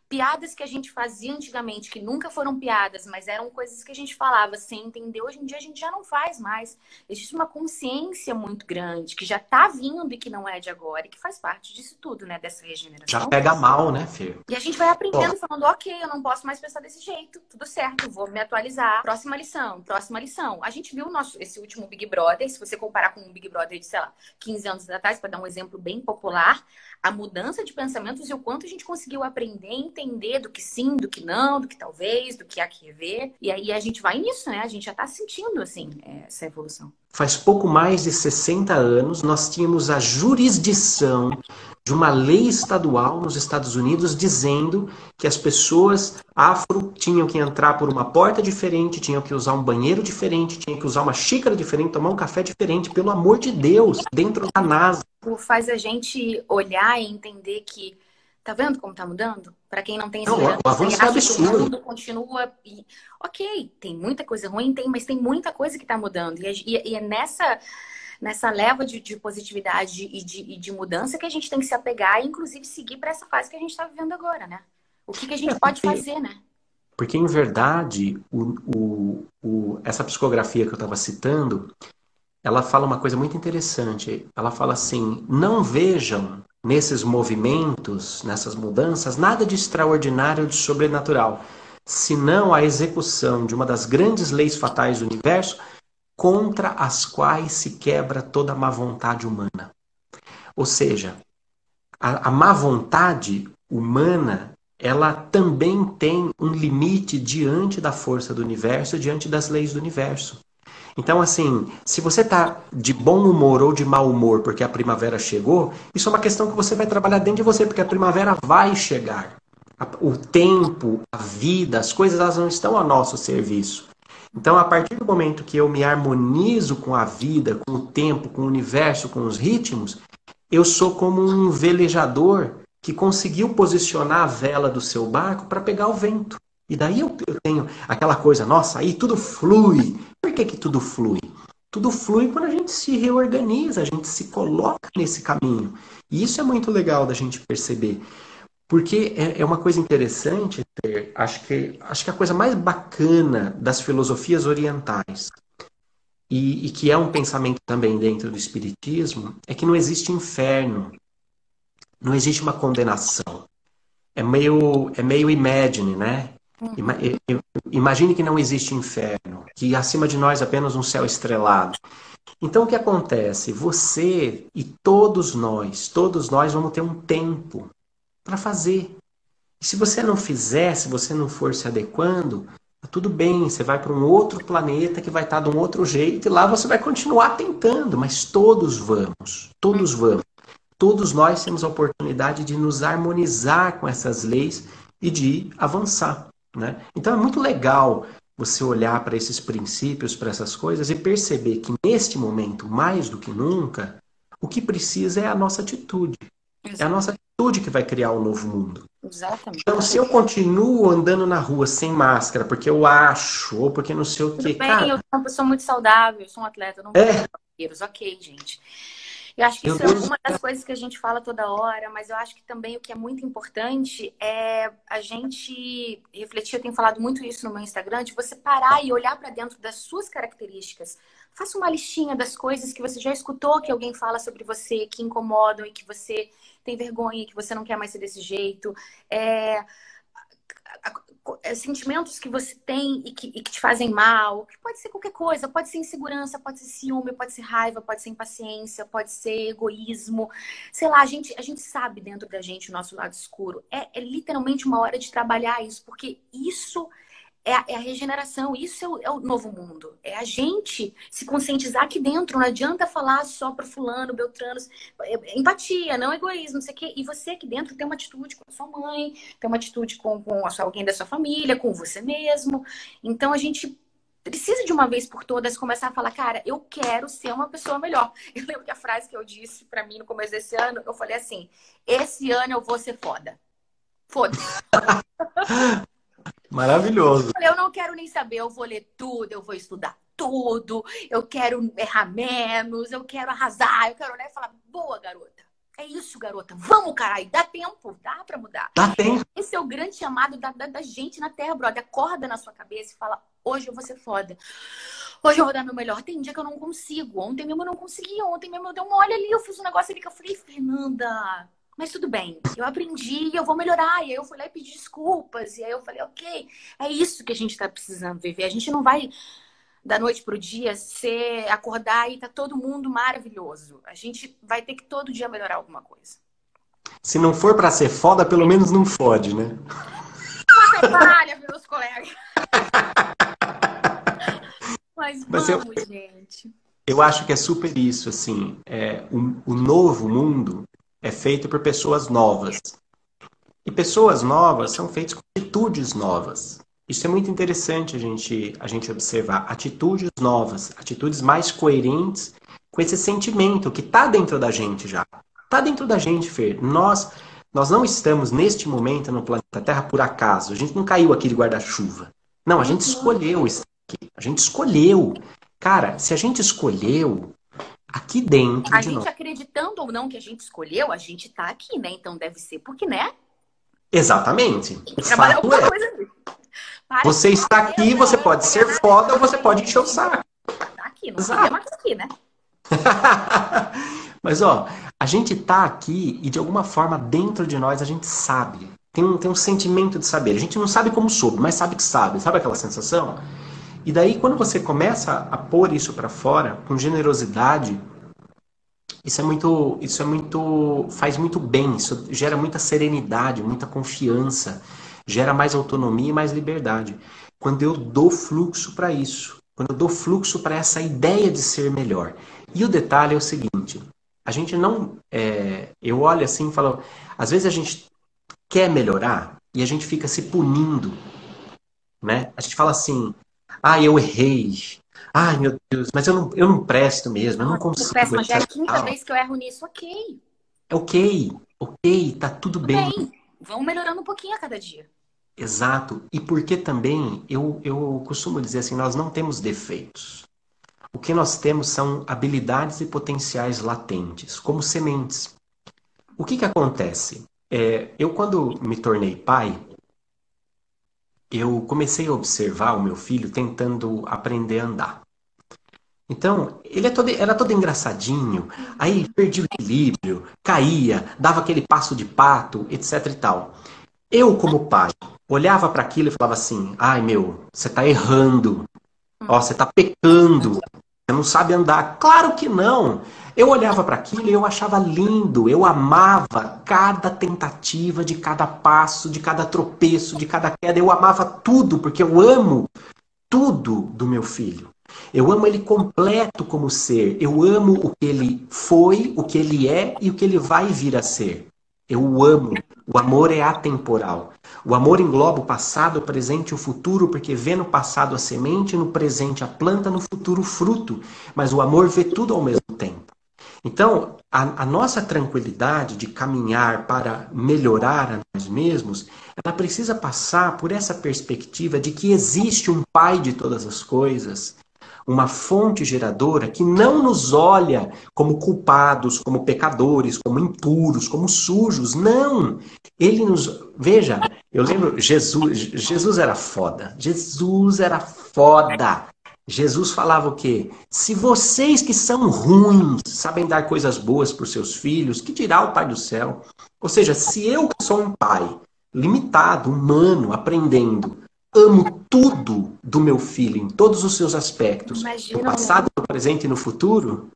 Piadas que a gente fazia antigamente, que nunca foram piadas, mas eram coisas que a gente falava sem entender. Hoje em dia a gente já não faz mais. Existe uma consciência muito grande, que já tá vindo e que não é de agora, e que faz parte disso tudo, né? Dessa regeneração. Já pega mal, né, Fê? E a gente vai aprendendo, falando, ok, eu não posso mais pensar desse jeito. Tudo certo, vou me atualizar. Próxima lição, próxima lição. A gente viu esse último Big Brother, se você comparar com um Big Brother de, sei lá, 15 anos atrás, para dar um exemplo bem popular, a mudança de pensamentos e o quanto a gente conseguiu aprender e entender do que sim, do que não, do que talvez, do que há que rever. E aí a gente vai nisso, né? A gente já tá sentindo, assim, essa evolução. Faz pouco mais de 60 anos, nós tínhamos a jurisdição de uma lei estadual nos Estados Unidos dizendo que as pessoas afro tinham que entrar por uma porta diferente, tinham que usar um banheiro diferente, tinham que usar uma xícara diferente, tomar um café diferente, pelo amor de Deus, dentro da NASA. Faz a gente olhar e entender que tá vendo como tá mudando? Para quem não tem esperança, o avanço é absurdo. O mundo continua. Ok, tem muita coisa ruim, mas tem muita coisa que tá mudando. E é nessa leva de positividade e de mudança que a gente tem que se apegar e, inclusive, seguir para essa fase que a gente está vivendo agora, né? O que a gente pode fazer, né? Porque, em verdade, essa psicografia que eu estava citando, ela fala uma coisa muito interessante. Ela fala assim: não vejam nesses movimentos, nessas mudanças, nada de extraordinário, de sobrenatural, senão a execução de uma das grandes leis fatais do universo, contra as quais se quebra toda a má vontade humana. Ou seja, a má vontade humana, ela também tem um limite diante da força do universo, diante das leis do universo. Então, assim, se você está de bom humor ou de mau humor porque a primavera chegou, isso é uma questão que você vai trabalhar dentro de você, porque a primavera vai chegar. O tempo, a vida, as coisas, elas não estão a nosso serviço. Então, a partir do momento que eu me harmonizo com a vida, com o tempo, com o universo, com os ritmos, eu sou como um velejador que conseguiu posicionar a vela do seu barco para pegar o vento. E daí eu tenho aquela coisa, nossa, aí tudo flui. Por que tudo flui? Tudo flui quando a gente se reorganiza, a gente se coloca nesse caminho. E isso é muito legal da gente perceber. Porque é uma coisa interessante, acho que a coisa mais bacana das filosofias orientais, e que é um pensamento também dentro do espiritismo, é que não existe inferno, não existe uma condenação. É meio imagine, né? Imagine que não existe inferno, que acima de nós apenas um céu estrelado. Então o que acontece? Você e todos nós vamos ter um tempo para fazer. E se você não fizer, se você não for se adequando, tá tudo bem, você vai para um outro planeta que vai estar de um outro jeito e lá você vai continuar tentando, mas todos vamos, todos vamos. Todos nós temos a oportunidade de nos harmonizar com essas leis e de avançar, né? Então é muito legal você olhar para esses princípios, para essas coisas e perceber que neste momento, mais do que nunca, o que precisa é a nossa atitude. É a nossa atitude que vai criar um novo mundo. Exatamente. Então, se eu continuo andando na rua sem máscara, porque eu acho, ou porque não sei o quê, cara... Eu sou uma pessoa muito saudável, eu sou um atleta, eu não vou vírus, ok, gente. Eu acho que isso é uma das coisas que a gente fala toda hora, mas eu acho que também o que é muito importante é a gente refletir. Eu tenho falado muito isso no meu Instagram, de você parar e olhar para dentro das suas características. Faça uma listinha das coisas que você já escutou que alguém fala sobre você, que incomodam e que você tem vergonha, que você não quer mais ser desse jeito. Sentimentos que você tem e que te fazem mal, que pode ser qualquer coisa, pode ser insegurança, pode ser ciúme, pode ser raiva, pode ser impaciência, pode ser egoísmo, sei lá, a gente sabe dentro da gente o nosso lado escuro. É literalmente uma hora de trabalhar isso, porque isso é a regeneração, isso é o novo mundo. É a gente se conscientizar aqui dentro. Não adianta falar só para fulano, beltrano. Empatia, não egoísmo, não sei o quê. E você aqui dentro tem uma atitude com a sua mãe, tem uma atitude com alguém da sua família, com você mesmo. Então a gente precisa de uma vez por todas começar a falar, cara, eu quero ser uma pessoa melhor. Eu lembro que a frase que eu disse para mim no começo desse ano, eu falei assim, esse ano eu vou ser foda. Foda-se. Maravilhoso. Eu não quero nem saber, eu vou ler tudo, eu vou estudar tudo, eu quero errar menos, eu quero arrasar, eu quero falar, boa, garota. É isso, garota. Vamos, caralho. Dá tempo, dá pra mudar. Dá tempo. Esse é o grande chamado da gente na Terra, brother. Acorda na sua cabeça e fala, hoje eu vou ser foda. Hoje eu vou dar meu melhor. Tem dia que eu não consigo. Ontem mesmo eu não consegui. Ontem mesmo eu dei uma olha ali, eu fiz um negócio ali que eu falei, Fernanda... Mas tudo bem, eu aprendi, eu vou melhorar. E aí eu fui lá e pedi desculpas. E aí eu falei, ok, é isso que a gente tá precisando viver. A gente não vai, da noite pro dia, acordar e tá todo mundo maravilhoso. A gente vai ter que todo dia melhorar alguma coisa. Se não for pra ser foda, pelo menos não fode, né? Você falha, meus colegas. Mas vamos, gente. Eu acho que é super isso, assim. O novo mundo é feito por pessoas novas. E pessoas novas são feitas com atitudes novas. Isso é muito interessante a gente observar. Atitudes novas, atitudes mais coerentes com esse sentimento que está dentro da gente já. Está dentro da gente, Fer. Nós não estamos neste momento no planeta Terra por acaso. A gente não caiu aqui de guarda-chuva. Não, a gente escolheu estar aqui. A gente escolheu. Cara, se a gente escolheu... Aqui dentro de nós. Acreditando ou não que a gente escolheu, a gente tá aqui, né? Então deve ser porque, né? Exatamente. O fato você está aqui, você pode ser foda ou você pode encher o saco. Tá aqui, não seria mais aqui, né? Mas, ó, a gente tá aqui e de alguma forma dentro de nós a gente sabe. Tem um sentimento de saber. A gente não sabe como soube, mas sabe que sabe. Sabe aquela sensação? E daí, quando você começa a pôr isso pra fora, com generosidade, faz muito bem. Isso gera muita serenidade, muita confiança, gera mais autonomia e mais liberdade. Quando eu dou fluxo para isso, quando eu dou fluxo para essa ideia de ser melhor. E o detalhe é o seguinte: a gente não, eu olho assim e falo, às vezes a gente quer melhorar e a gente fica se punindo, né? A gente fala assim, eu errei. Ai, meu Deus, mas eu não presto mesmo, eu não Nossa, que consigo, péssima. Já é a quinta etc. vez que eu erro nisso. Ok, É ok, ok, tá tudo tudo bem. bem. Vamos melhorando um pouquinho a cada dia. Exato. E porque também, eu costumo dizer assim, nós não temos defeitos. O que nós temos são habilidades e potenciais latentes, como sementes. O que que acontece? Eu, quando me tornei pai, eu comecei a observar o meu filho tentando aprender a andar. Então, era todo engraçadinho, aí perdia o equilíbrio, caía, dava aquele passo de pato, etc e tal. Eu, como pai, olhava para aquilo e falava assim: ai meu, você está errando, ó, você está pecando, você não sabe andar. Claro que não! Eu olhava para aquilo e eu achava lindo, eu amava cada tentativa, de cada passo, de cada tropeço, de cada queda, eu amava tudo, porque eu amo tudo do meu filho. Eu amo ele completo como ser. Eu amo o que ele foi, o que ele é e o que ele vai vir a ser. Eu o amo. O amor é atemporal. O amor engloba o passado, o presente e o futuro, porque vê no passado a semente, no presente a planta, no futuro o fruto. Mas o amor vê tudo ao mesmo tempo. Então, a nossa tranquilidade de caminhar para melhorar a nós mesmos, ela precisa passar por essa perspectiva de que existe um Pai de todas as coisas, uma fonte geradora que não nos olha como culpados, como pecadores, como impuros, como sujos. Não! Ele nos. Veja, eu lembro, Jesus era foda. Jesus era foda. Jesus falava o quê? Se vocês que são ruins sabem dar coisas boas para os seus filhos, que dirá o Pai do céu? Ou seja, se eu que sou um pai limitado, humano, aprendendo, amo tudo do meu filho em todos os seus aspectos, no Imagina, passado, no presente e no futuro,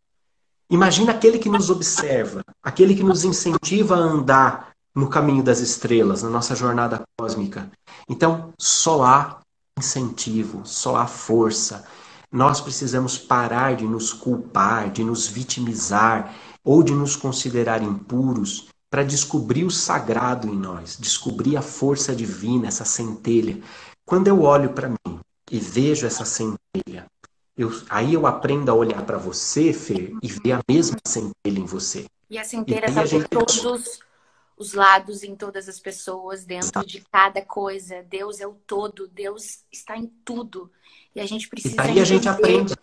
imagina aquele que nos observa, aquele que nos incentiva a andar no caminho das estrelas, na nossa jornada cósmica. Então, só há incentivo, só há força. Nós precisamos parar de nos culpar, de nos vitimizar ou de nos considerar impuros para descobrir o sagrado em nós, descobrir a força divina, essa centelha. Quando eu olho para mim e vejo essa centelha, aí eu aprendo a olhar para você, Fer, e ver a mesma centelha em você. e a E centelha daí tá a por gente. todos os lados, em todas as pessoas, dentro de cada coisa. Deus é o todo, Deus está em tudo. E a gente E precisa daí a gente entender aprende.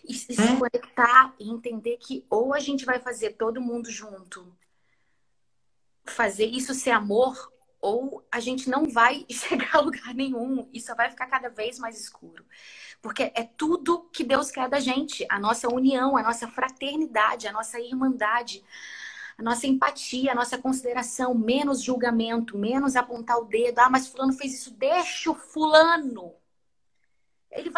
e se É, conectar e entender que ou a gente vai fazer todo mundo junto, fazer isso ser amor, ou a gente não vai chegar a lugar nenhum e só vai ficar cada vez mais escuro. Porque é tudo que Deus quer da gente, a nossa união, a nossa fraternidade, a nossa irmandade, a nossa empatia, a nossa consideração, menos julgamento, menos apontar o dedo. Mas fulano fez isso, deixa o fulano. Ele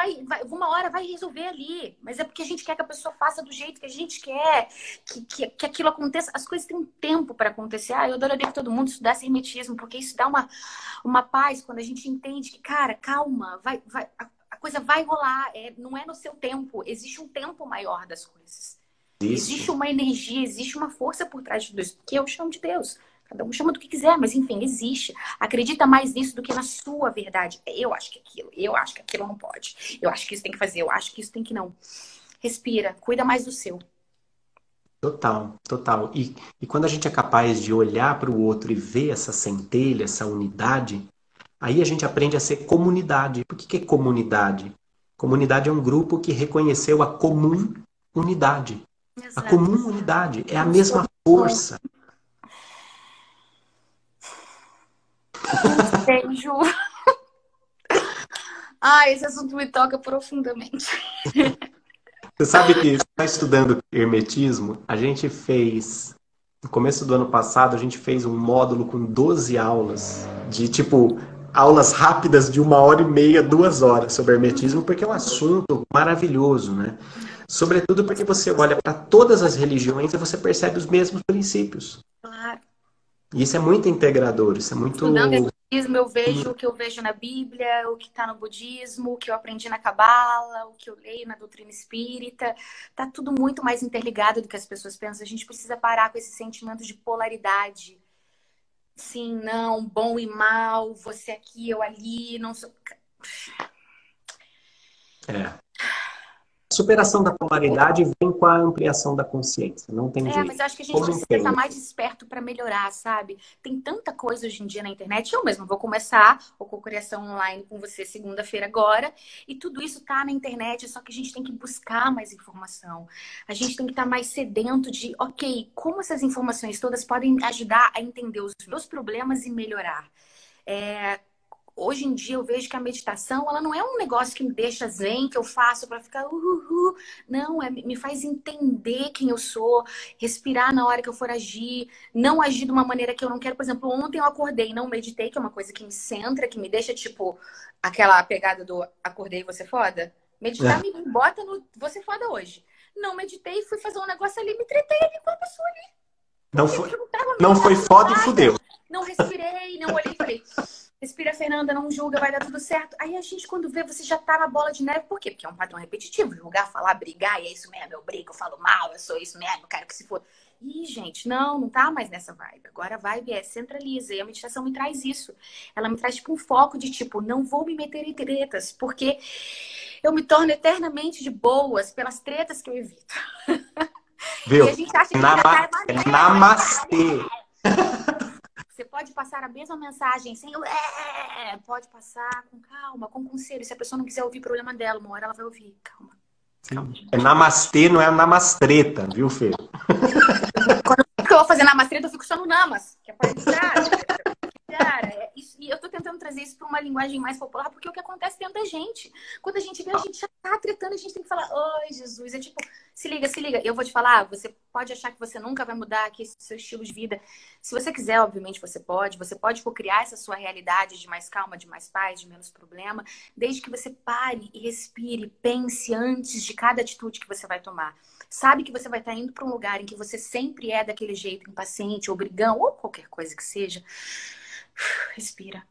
uma hora vai resolver ali. Mas é porque a gente quer que a pessoa faça do jeito que a gente quer, que aquilo aconteça. As coisas têm um tempo para acontecer. Eu adoraria que todo mundo estudasse hermetismo, porque isso dá uma paz quando a gente entende que, cara, calma, a coisa vai rolar. Não é no seu tempo. Existe um tempo maior das coisas. Existe existe. uma energia, existe uma força por trás de tudo isso, que eu chamo de Deus. Cada um chama do que quiser, mas enfim, existe. Acredita mais nisso do que na sua verdade. Eu acho que aquilo não pode. Eu acho que isso tem que fazer, eu acho que isso tem que não. Respira, cuida mais do seu. Total, total. E quando a gente é capaz de olhar para o outro e ver essa centelha, essa unidade, aí a gente aprende a ser comunidade. Por que que é comunidade? Comunidade é um grupo que reconheceu a comum unidade. A Exato. comum unidade é a Eu sou mesma força. um beijo. Esse assunto me toca profundamente. Você sabe que você está estudando hermetismo? A gente fez, no começo do ano passado, a gente fez um módulo com 12 aulas, de tipo, aulas rápidas de 1h30, 2 horas sobre hermetismo, porque é um assunto maravilhoso, né? Sobretudo porque você olha para todas as religiões e você percebe os mesmos princípios. Claro. E isso é muito integrador, isso é muito... Estudando hermetismo, eu vejo o que eu vejo na Bíblia, o que está no budismo, o que eu aprendi na Cabala, o que eu leio na doutrina espírita. Tá tudo muito mais interligado do que as pessoas pensam. A gente precisa parar com esse sentimento de polaridade. Sim, não, bom e mal, você aqui, eu ali, não sou... A superação da polaridade vem com a ampliação da consciência, não tem jeito. Mas eu acho que a gente precisa estar mais esperto para melhorar, sabe? Tem tanta coisa hoje em dia na internet. Eu mesma vou começar a cocriação online com você segunda-feira agora. E tudo isso tá na internet, só que a gente tem que buscar mais informação. A gente tem que estar mais sedento de, ok, como essas informações todas podem ajudar a entender os meus problemas e melhorar. Hoje em dia eu vejo que a meditação, ela não é um negócio que me deixa zen, que eu faço para ficar Não, me faz entender quem eu sou, respirar na hora que eu for agir, não agir de uma maneira que eu não quero. Por exemplo, ontem eu acordei e não meditei, que é uma coisa que me centra, que me deixa, tipo, aquela pegada do acordei, você foda. Meditar me bota no você foda hoje. Não meditei, fui fazer um negócio ali, me tretei ali com a pessoa ali. Não foi foda e fudeu. Não respirei, não olhei e falei... Respira, Fernanda, não julga, vai dar tudo certo. Aí a gente, quando vê, você já tá na bola de neve. Por quê? Porque é um padrão repetitivo. Julgar, falar, brigar, e é isso mesmo, eu brigo, eu falo mal, eu sou isso mesmo, quero que se for. Ih, gente, não tá mais nessa vibe. Agora a vibe é centraliza. E a meditação me traz isso. Ela me traz, tipo, um foco de, tipo, não vou me meter em tretas, porque eu me torno eternamente de boas pelas tretas que eu evito. Viu? E a gente acha que já tá namastê. Você pode passar a mesma mensagem sem... Pode passar com calma, com conselho. Se a pessoa não quiser ouvir, problema dela. Uma hora ela vai ouvir. Calma. É namastê, não é namastreta, viu, Fê? Quando eu vou fazer namastreta, eu fico só no namas. Que é para entrar. Cara, e eu tô tentando trazer isso para uma linguagem mais popular, porque é o que acontece dentro da gente. Quando a gente vê, a gente já tá tretando, a gente tem que falar, ai, Jesus, é tipo, se liga, eu vou te falar, você pode achar que você nunca vai mudar aqui seu estilo de vida. Se você quiser, obviamente, você pode criar essa sua realidade de mais calma, de mais paz, de menos problema, desde que você pare e respire, pense antes de cada atitude que você vai tomar. Sabe que você vai estar indo para um lugar em que você sempre é daquele jeito, impaciente, ou brigão, ou qualquer coisa que seja. Respira.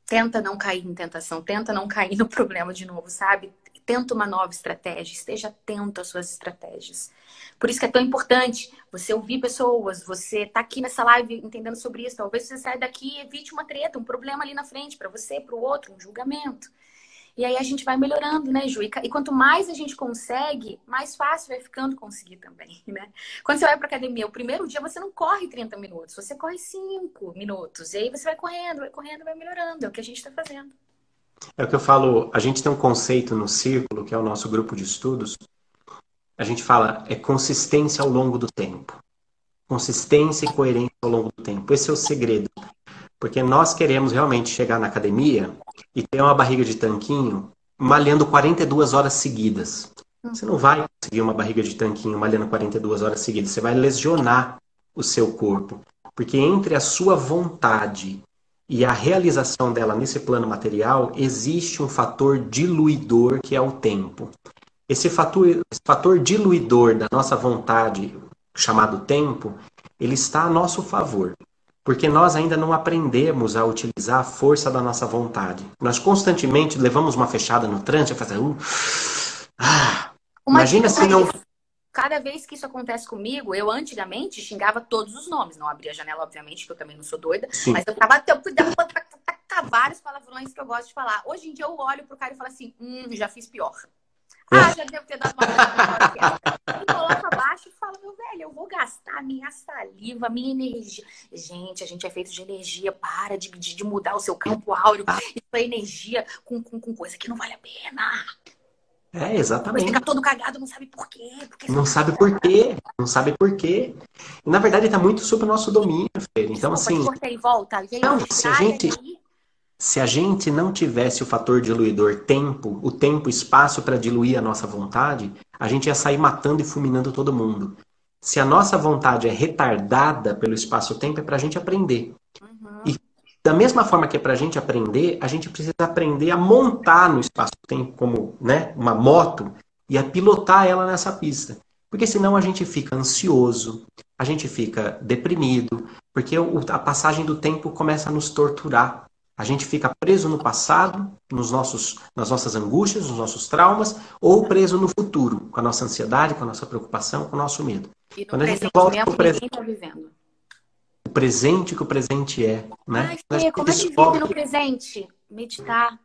Tenta não cair em tentação, tenta não cair no problema de novo, sabe? Tenta uma nova estratégia, esteja atento às suas estratégias. Por isso que é tão importante você ouvir pessoas, você tá aqui nessa live entendendo sobre isso. Talvez você saia daqui e evite uma treta, um problema ali na frente, para você, para o outro, um julgamento. E aí a gente vai melhorando, né, Ju? E quanto mais a gente consegue, mais fácil vai ficando conseguir também, né? Quando você vai pra academia, o primeiro dia você não corre 30 minutos, você corre 5 minutos. E aí você vai correndo, vai melhorando. É o que a gente tá fazendo. É o que eu falo, a gente tem um conceito no Círculo, que é o nosso grupo de estudos. A gente fala, é consistência ao longo do tempo. Consistência e coerência ao longo do tempo. Esse é o segredo. Porque nós queremos realmente chegar na academia e ter uma barriga de tanquinho malhando 42 horas seguidas. Você não vai conseguir uma barriga de tanquinho malhando 42 horas seguidas. Você vai lesionar o seu corpo. Porque entre a sua vontade e a realização dela nesse plano material, existe um fator diluidor que é o tempo. Esse fator diluidor da nossa vontade, chamado tempo, ele está a nosso favor. Porque nós ainda não aprendemos a utilizar a força da nossa vontade. Nós constantemente levamos uma fechada no trânsito e fazemos... Imagina se não... Cada vez que isso acontece comigo, eu antigamente xingava todos os nomes. Não abria a janela, obviamente, que eu também não sou doida. Sim. Mas eu tava cuidando pra vários palavrões que eu gosto de falar. Hoje em dia eu olho pro cara e falo assim, já fiz pior. Já devo ter dado uma coisa. E coloco abaixo e falo, meu velho, eu vou gastar minha saliva, minha energia. Gente, a gente é feito de energia. Para de mudar o seu campo áureo. Isso é energia com coisa que não vale a pena. Exatamente. Você fica todo cagado, não sabe por quê. Não sabe por quê. Na verdade, está muito sob o nosso domínio, Fer. Então, assim... Cortei, volta. Não, se a gente... Se a gente não tivesse o fator diluidor tempo, o tempo e espaço para diluir a nossa vontade, a gente ia sair matando e fulminando todo mundo. Se a nossa vontade é retardada pelo espaço-tempo, é para a gente aprender. E da mesma forma que é para a gente aprender, a gente precisa aprender a montar no espaço-tempo como, né, uma moto e a pilotar ela nessa pista. Porque senão a gente fica ansioso, a gente fica deprimido, porque a passagem do tempo começa a nos torturar. A gente fica preso no passado, nas nossas angústias, nos nossos traumas, ou preso no futuro, com a nossa ansiedade, com a nossa preocupação, com o nosso medo. E no Quando a gente presente volta mesmo, pro presente, ninguém tá vivendo. o presente que o presente é, né? Ai, Quando a Fê, gente como é que vive descobre no presente? Meditar,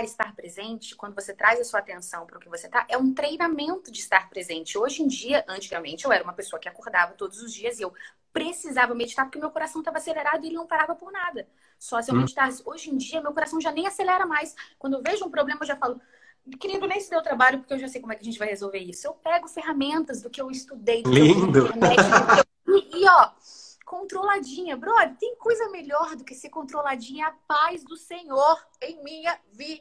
estar presente, quando você traz a sua atenção para o que você tá, é um treinamento de estar presente. Hoje em dia, antigamente, eu era uma pessoa que acordava todos os dias e eu precisava meditar porque meu coração estava acelerado e ele não parava por nada. Só se eu meditasse. Hoje em dia, meu coração já nem acelera mais. Quando eu vejo um problema, eu já falo, querido, nem se deu trabalho porque eu já sei como é que a gente vai resolver isso. Eu pego ferramentas do que eu estudei, do que eu vi na lindo. internet, e ó, controladinha. Brother, tem coisa melhor do que ser controladinha? A paz do Senhor em minha vida.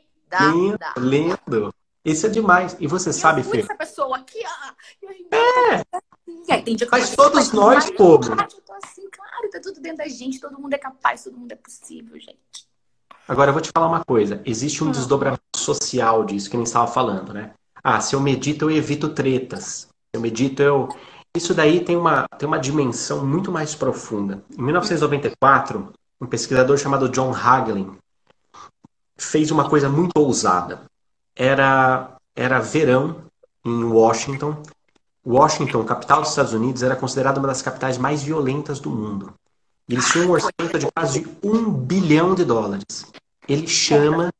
Lindo, lindo. Isso é demais. E você sabe, Eu fui Fê? essa pessoa aqui, ó. E hoje em dia eu tô assim. E aí, tem dia que eu Mas tô todos assim, nós, mas povo. eu tô assim, claro, tá tudo dentro da gente. Todo mundo é capaz, todo mundo é possível, gente. Agora, eu vou te falar uma coisa. Existe um desdobramento social disso, que nem estava falando, né? Ah, se eu medito, eu evito tretas. Se eu medito, eu... Isso daí tem uma dimensão muito mais profunda. Em 1994, um pesquisador chamado John Hagelin fez uma coisa muito ousada. Era verão em Washington. Washington, capital dos Estados Unidos, era considerada uma das capitais mais violentas do mundo. Eles tinham um orçamento de quase $1 bilhão. Ele chama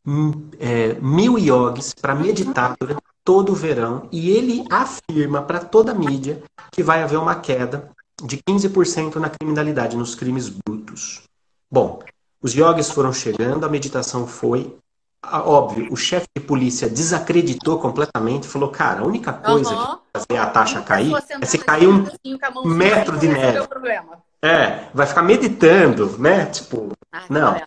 1.000 yogis para meditar durante todo o verão e ele afirma para toda a mídia que vai haver uma queda de 15% na criminalidade, nos crimes brutos. Bom, os yogis foram chegando, a meditação foi... Óbvio, o chefe de polícia desacreditou completamente, falou, cara, a única coisa que vai fazer a taxa cair é se cair um metro de neve. Vai ficar meditando, né? Tipo, não.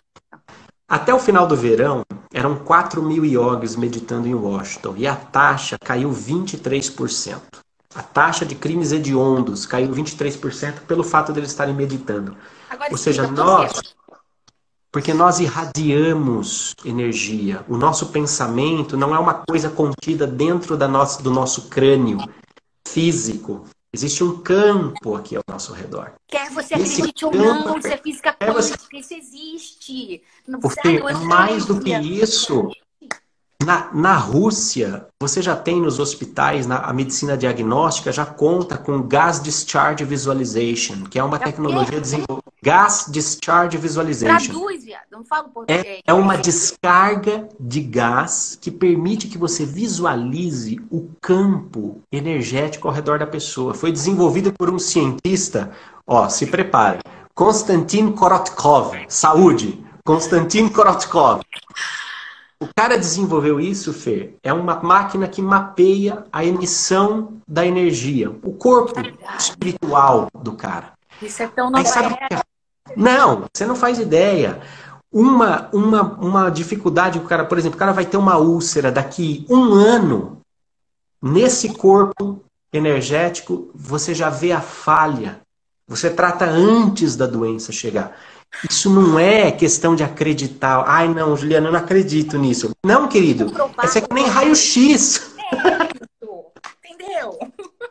Até o final do verão, eram 4.000 yogis meditando em Washington e a taxa caiu 23%. A taxa de crimes hediondos caiu 23% pelo fato de eles estarem meditando. Ou seja, porque nós irradiamos energia. O nosso pensamento não é uma coisa contida dentro do nosso crânio físico. Existe um campo aqui ao nosso redor. Quer você acredite ou não, isso é física quântica, isso existe. Porque é mais do que isso. Na Rússia, você já tem nos hospitais, a medicina diagnóstica já conta com Gas Discharge Visualization, que é uma tecnologia desenvolvida. Gas Discharge Visualization. Traduz, viado, não falo português. É uma descarga de gás que permite que você visualize o campo energético ao redor da pessoa. Foi desenvolvido por um cientista, ó, se prepare, Konstantin Korotkov. Saúde! Konstantin Korotkov. O cara desenvolveu isso, Fê, é uma máquina que mapeia a emissão da energia, o corpo espiritual do cara. Isso é tão nova era. Não, você não faz ideia. Uma dificuldade que o cara, por exemplo, o cara vai ter uma úlcera daqui 1 ano, nesse corpo energético, você já vê a falha. Você trata antes da doença chegar. Isso não é questão de acreditar. Ai, não, Juliana, eu não acredito nisso. Não, querido. Isso é que nem raio-x. Entendeu?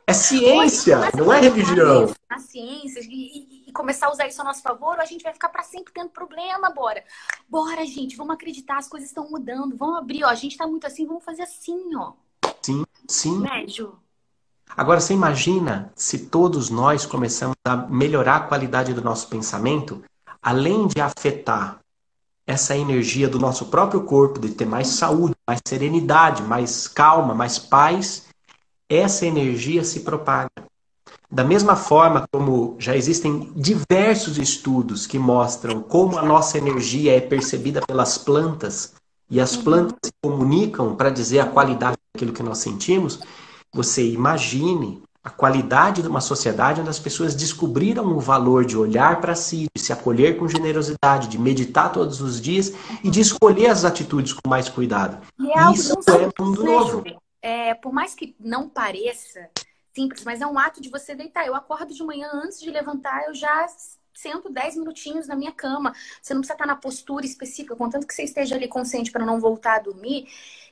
É ciência, não é religião. A ciência e começar a usar isso a nosso favor, ou a gente vai ficar para sempre tendo problema, bora. Bora, gente, vamos acreditar, as coisas estão mudando. Vamos abrir, ó. A gente tá muito assim, vamos fazer assim, ó. Sim, sim. Médio. Agora, você imagina se todos nós começamos a melhorar a qualidade do nosso pensamento, além de afetar essa energia do nosso próprio corpo, de ter mais saúde, mais serenidade, mais calma, mais paz, essa energia se propaga. Da mesma forma como já existem diversos estudos que mostram como a nossa energia é percebida pelas plantas, e as plantas se comunicam para dizer a qualidade daquilo que nós sentimos, você imagine a qualidade de uma sociedade onde as pessoas descobriram o valor de olhar para si, de se acolher com generosidade, de meditar todos os dias e de escolher as atitudes com mais cuidado. E é algo Isso tão é simples, mundo né, novo. Júlio? Por mais que não pareça simples, mas é um ato de você deitar. Eu acordo de manhã, antes de levantar, eu já sento 10 minutinhos na minha cama. Você não precisa estar na postura específica, contanto que você esteja ali consciente para não voltar a dormir.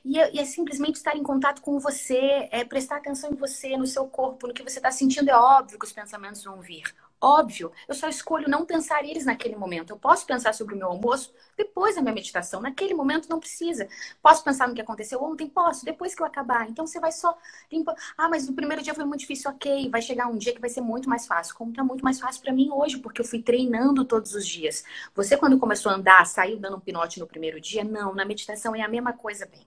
E é simplesmente estar em contato com você, prestar atenção em você, no seu corpo, no que você está sentindo. É óbvio que os pensamentos vão vir. Óbvio, eu só escolho não pensar eles naquele momento. Eu posso pensar sobre o meu almoço depois da minha meditação. Naquele momento não precisa. Posso pensar no que aconteceu ontem? Posso, depois que eu acabar. Então você vai só limpar. Ah, mas no primeiro dia foi muito difícil. Ok, vai chegar um dia que vai ser muito mais fácil. Como tá muito mais fácil para mim hoje, porque eu fui treinando todos os dias. Você, quando começou a andar, saiu dando um pinote no primeiro dia? Não, na meditação é a mesma coisa, bem.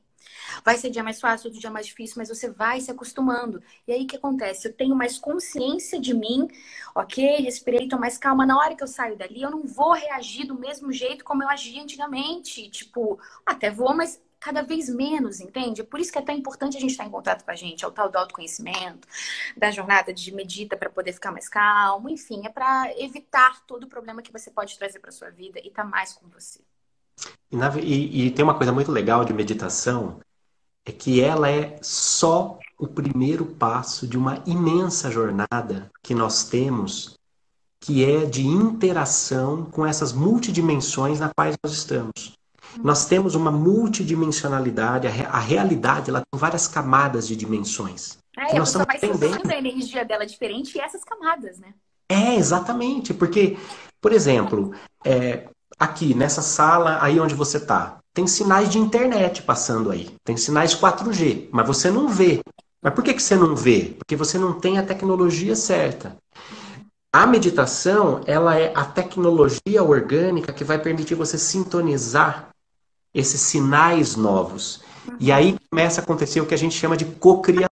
Vai ser dia mais fácil, outro dia mais difícil, mas você vai se acostumando. E aí o que acontece? Eu tenho mais consciência de mim, ok? Respirei, tô mais calma. Na hora que eu saio dali, eu não vou reagir do mesmo jeito como eu agia antigamente. Tipo, até vou, mas cada vez menos, entende? É por isso que é tão importante a gente estar em contato com a gente. É o tal do autoconhecimento, da jornada de medita para poder ficar mais calmo. Enfim, é para evitar todo o problema que você pode trazer para sua vida e estar mais com você. E tem uma coisa muito legal de meditação, é que ela é só o primeiro passo de uma imensa jornada que nós temos, que é de interação com essas multidimensões na quais nós estamos. Nós temos uma multidimensionalidade, a realidade ela tem várias camadas de dimensões. A Que nós pessoa estamos vai aprendendo. sentindo a energia dela diferente e essas camadas, né? Exatamente, porque, por exemplo, aqui nessa sala, aí onde você está, tem sinais de internet passando aí, tem sinais 4G, mas você não vê. Mas por que você não vê? Porque você não tem a tecnologia certa. A meditação, ela é a tecnologia orgânica que vai permitir você sintonizar esses sinais novos. E aí começa a acontecer o que a gente chama de cocriação.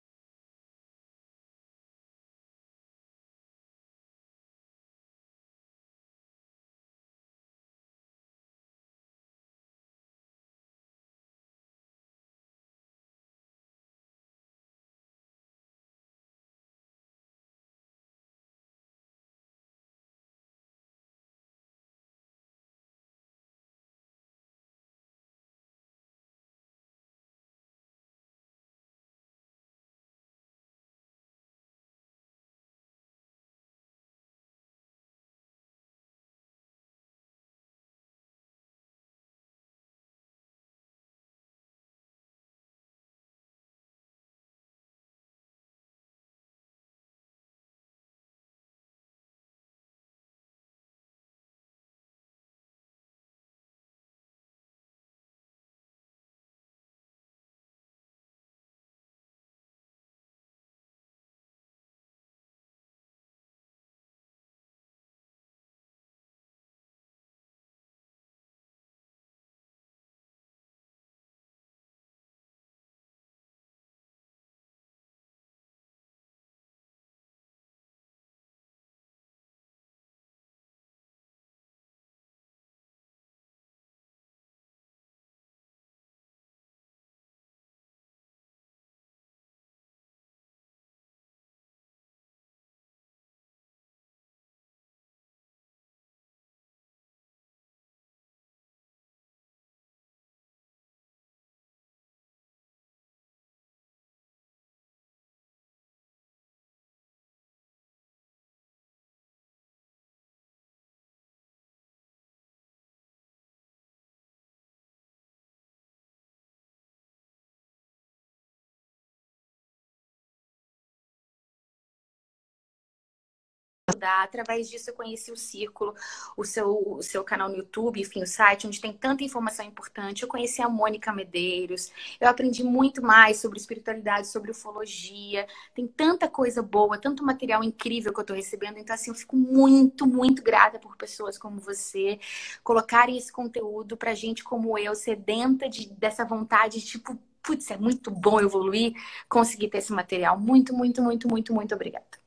Através disso eu conheci o Círculo, o seu canal no YouTube, enfim, o site, onde tem tanta informação importante. Eu conheci a Mônica Medeiros, eu aprendi muito mais sobre espiritualidade, sobre ufologia. Tem tanta coisa boa, tanto material incrível que eu tô recebendo. Então, assim, eu fico muito, muito grata por pessoas como você colocarem esse conteúdo pra gente como eu, sedenta dessa vontade, tipo, putz, é muito bom evoluir, conseguir ter esse material. Muito, muito, muito, muito, muito obrigada.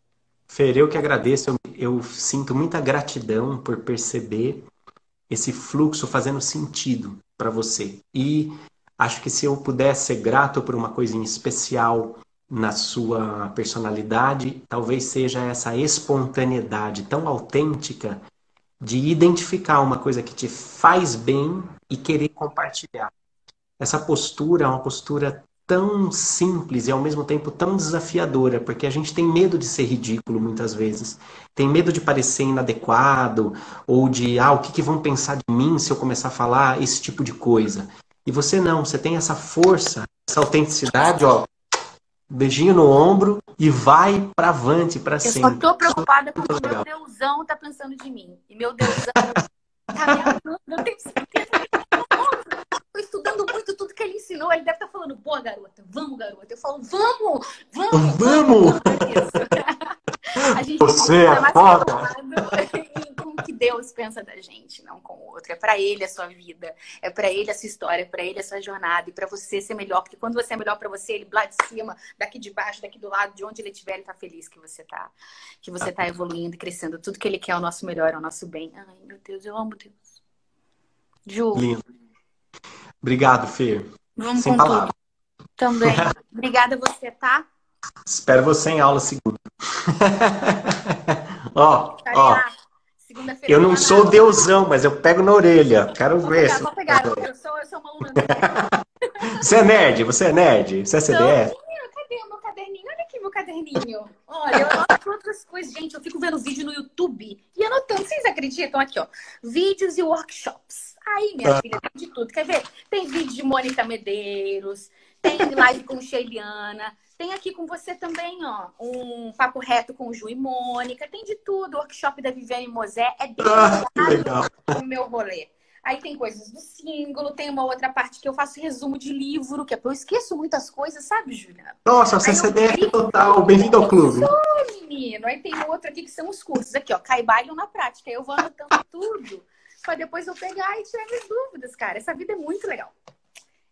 Fer, eu que agradeço, eu sinto muita gratidão por perceber esse fluxo fazendo sentido para você. E acho que se eu pudesse ser grato por uma coisa em especial na sua personalidade, talvez seja essa espontaneidade tão autêntica de identificar uma coisa que te faz bem e querer compartilhar. Essa postura é uma postura tão simples e ao mesmo tempo tão desafiadora, porque a gente tem medo de ser ridículo muitas vezes. Tem medo de parecer inadequado ou de, o que vão pensar de mim se eu começar a falar esse tipo de coisa. E você não, você tem essa força, essa autenticidade, ó, beijinho no ombro e vai pra avante, pra sempre. Eu só tô preocupada com o que meu Deusão tá pensando de mim. E meu Deusão tá me amando, eu tenho certeza que ele tá amando. Tô estudando muito tudo que ele ensinou. Ele deve estar falando, boa, garota, vamos, garota. Eu falo, vamos, vamos, vamos. A gente Você é foda. com o que Deus pensa da gente, não com o outro. É pra Ele a sua vida, é pra Ele a sua história, é pra Ele a sua jornada e pra você ser melhor. Porque quando você é melhor pra você, Ele lá de cima, daqui de baixo, daqui do lado, de onde Ele estiver, Ele tá feliz que você tá evoluindo e crescendo. Tudo que Ele quer é o nosso melhor, é o nosso bem. Ai, meu Deus, eu amo Deus. Ju. Lindo. Obrigado, Fê. Vamos sem com palavras. tudo. Também. Obrigada a você, tá? Espero você em aula segunda. Ó. Eu não sou deusão, mas eu pego na orelha. Quero ver. Vou pegar. Eu sou uma aluna nerd. Você é nerd? Você é nerd? Você é CDF? Cadê o meu caderninho? Olha aqui meu caderninho. Olha, eu anoto outras coisas. Gente, eu fico vendo vídeo no YouTube e anotando. Vocês acreditam? Aqui, ó. Vídeos e workshops. Aí, minha filha, tem de tudo. Quer ver? Tem vídeo de Mônica Medeiros, tem live com Sheiliana, tem aqui com você também, ó, um papo reto com Ju e Mônica, tem de tudo. O workshop da Viviane Mosé é bem legal o meu rolê. Aí tem coisas do símbolo, tem uma outra parte que eu faço resumo de livro, que é porque eu esqueço muitas coisas, sabe, Juliana? Nossa, você é CDF total. Bem-vindo ao clube. Sou, menino. Aí tem outra aqui que são os cursos. Aqui, ó, Cai Baile na prática. Eu vou anotando tudo pra depois eu pegar e tirar minhas dúvidas, cara. Essa vida é muito legal.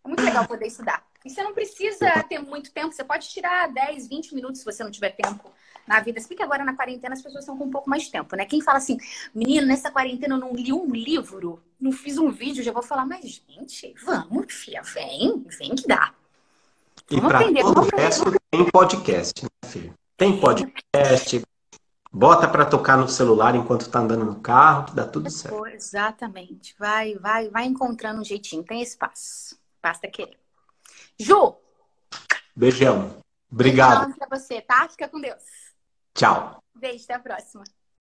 É muito legal poder estudar. E você não precisa ter muito tempo. Você pode tirar 10, 20 minutos se você não tiver tempo na vida. Se bem que agora na quarentena as pessoas estão com um pouco mais de tempo, né? Quem fala assim, menino, nessa quarentena eu não li um livro, não fiz um vídeo, já vou falar, mas gente, vamos, filha, vem que dá. E para todo o resto tem podcast, né, filho? Tem podcast. Bota para tocar no celular enquanto tá andando no carro, que dá tudo certo. Exatamente. Vai encontrando um jeitinho. Tem espaço. Basta querer. Ju! Beijão. Obrigado. Beijão pra você, tá? Fica com Deus. Tchau. Beijo, até a próxima.